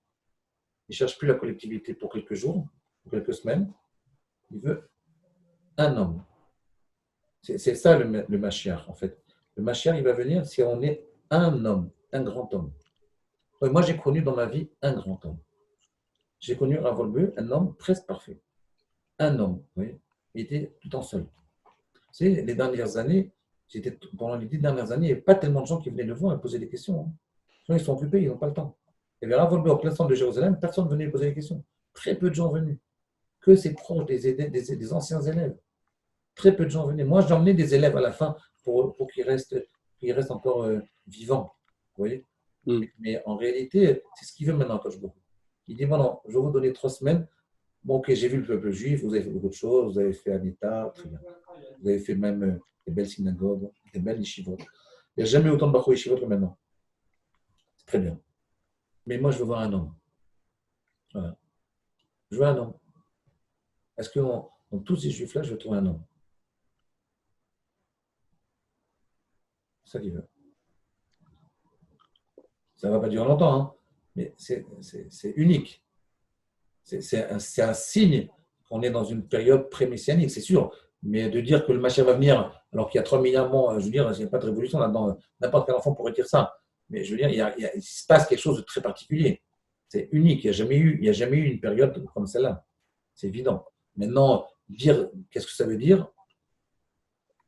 Il ne cherche plus la collectivité pour quelques jours, pour quelques semaines. Il veut un homme. C'est ça le Mashiach, en fait. Le Mashiach, il va venir si on est un homme, un grand homme. Ouais, moi, j'ai connu dans ma vie un grand homme. J'ai connu Rav Wolbe, un homme presque parfait. Un homme, vous voyez. Il était tout en seul. Vous savez, les dernières années, pendant les 10 dernières années, il n'y avait pas tellement de gens qui venaient le voir et poser des questions. Hein. Ils sont occupés, ils n'ont pas le temps. Il y avait Rav Wolbe au plein centre de Jérusalem, personne ne venait lui poser des questions. Très peu de gens venus. Que ses proches, des anciens élèves. Très peu de gens venaient. Moi, j'ai emmené des élèves à la fin pour qu'ils restent encore vivants. Vous voyez. Mais en réalité, c'est ce qu'il veut maintenant, Akadosh Baruch Hu. Il dit, bon, non, je vais vous donner 3 semaines. Bon, ok, j'ai vu le peuple juif, vous avez fait beaucoup de choses, vous avez fait un État, très bien. Vous avez fait même des belles synagogues, des belles yeshivot. Il n'y a jamais eu autant de Bachou yeshivot que maintenant. C'est très bien. Mais moi, je veux voir un homme. Voilà. Je veux un homme. Est-ce que dans tous ces juifs-là, je veux trouver un homme? C'est ça qu'il veut. Ça ne va pas durer longtemps, hein, mais c'est unique. C'est un signe qu'on est dans une période pré-messianique, c'est sûr. Mais de dire que le Mashiach va venir alors qu'il y a 3 milliards de morts, je veux dire, il n'y a pas de révolution là-dedans. N'importe quel enfant pourrait dire ça. Mais je veux dire, il se passe quelque chose de très particulier. C'est unique. Il n'y a jamais eu une période comme celle-là. C'est évident. Maintenant, dire qu'est-ce que ça veut dire,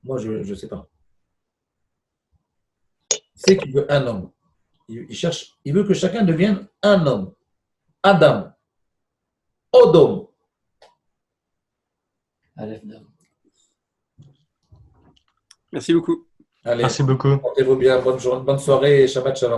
moi, je ne sais pas. Il sait qu'il veut un homme. Il veut que chacun devienne un homme. Adam. Odom. Merci beaucoup. Allez, Merci beaucoup. portez-vous bien. Bonne soirée et Shabbat Shalom.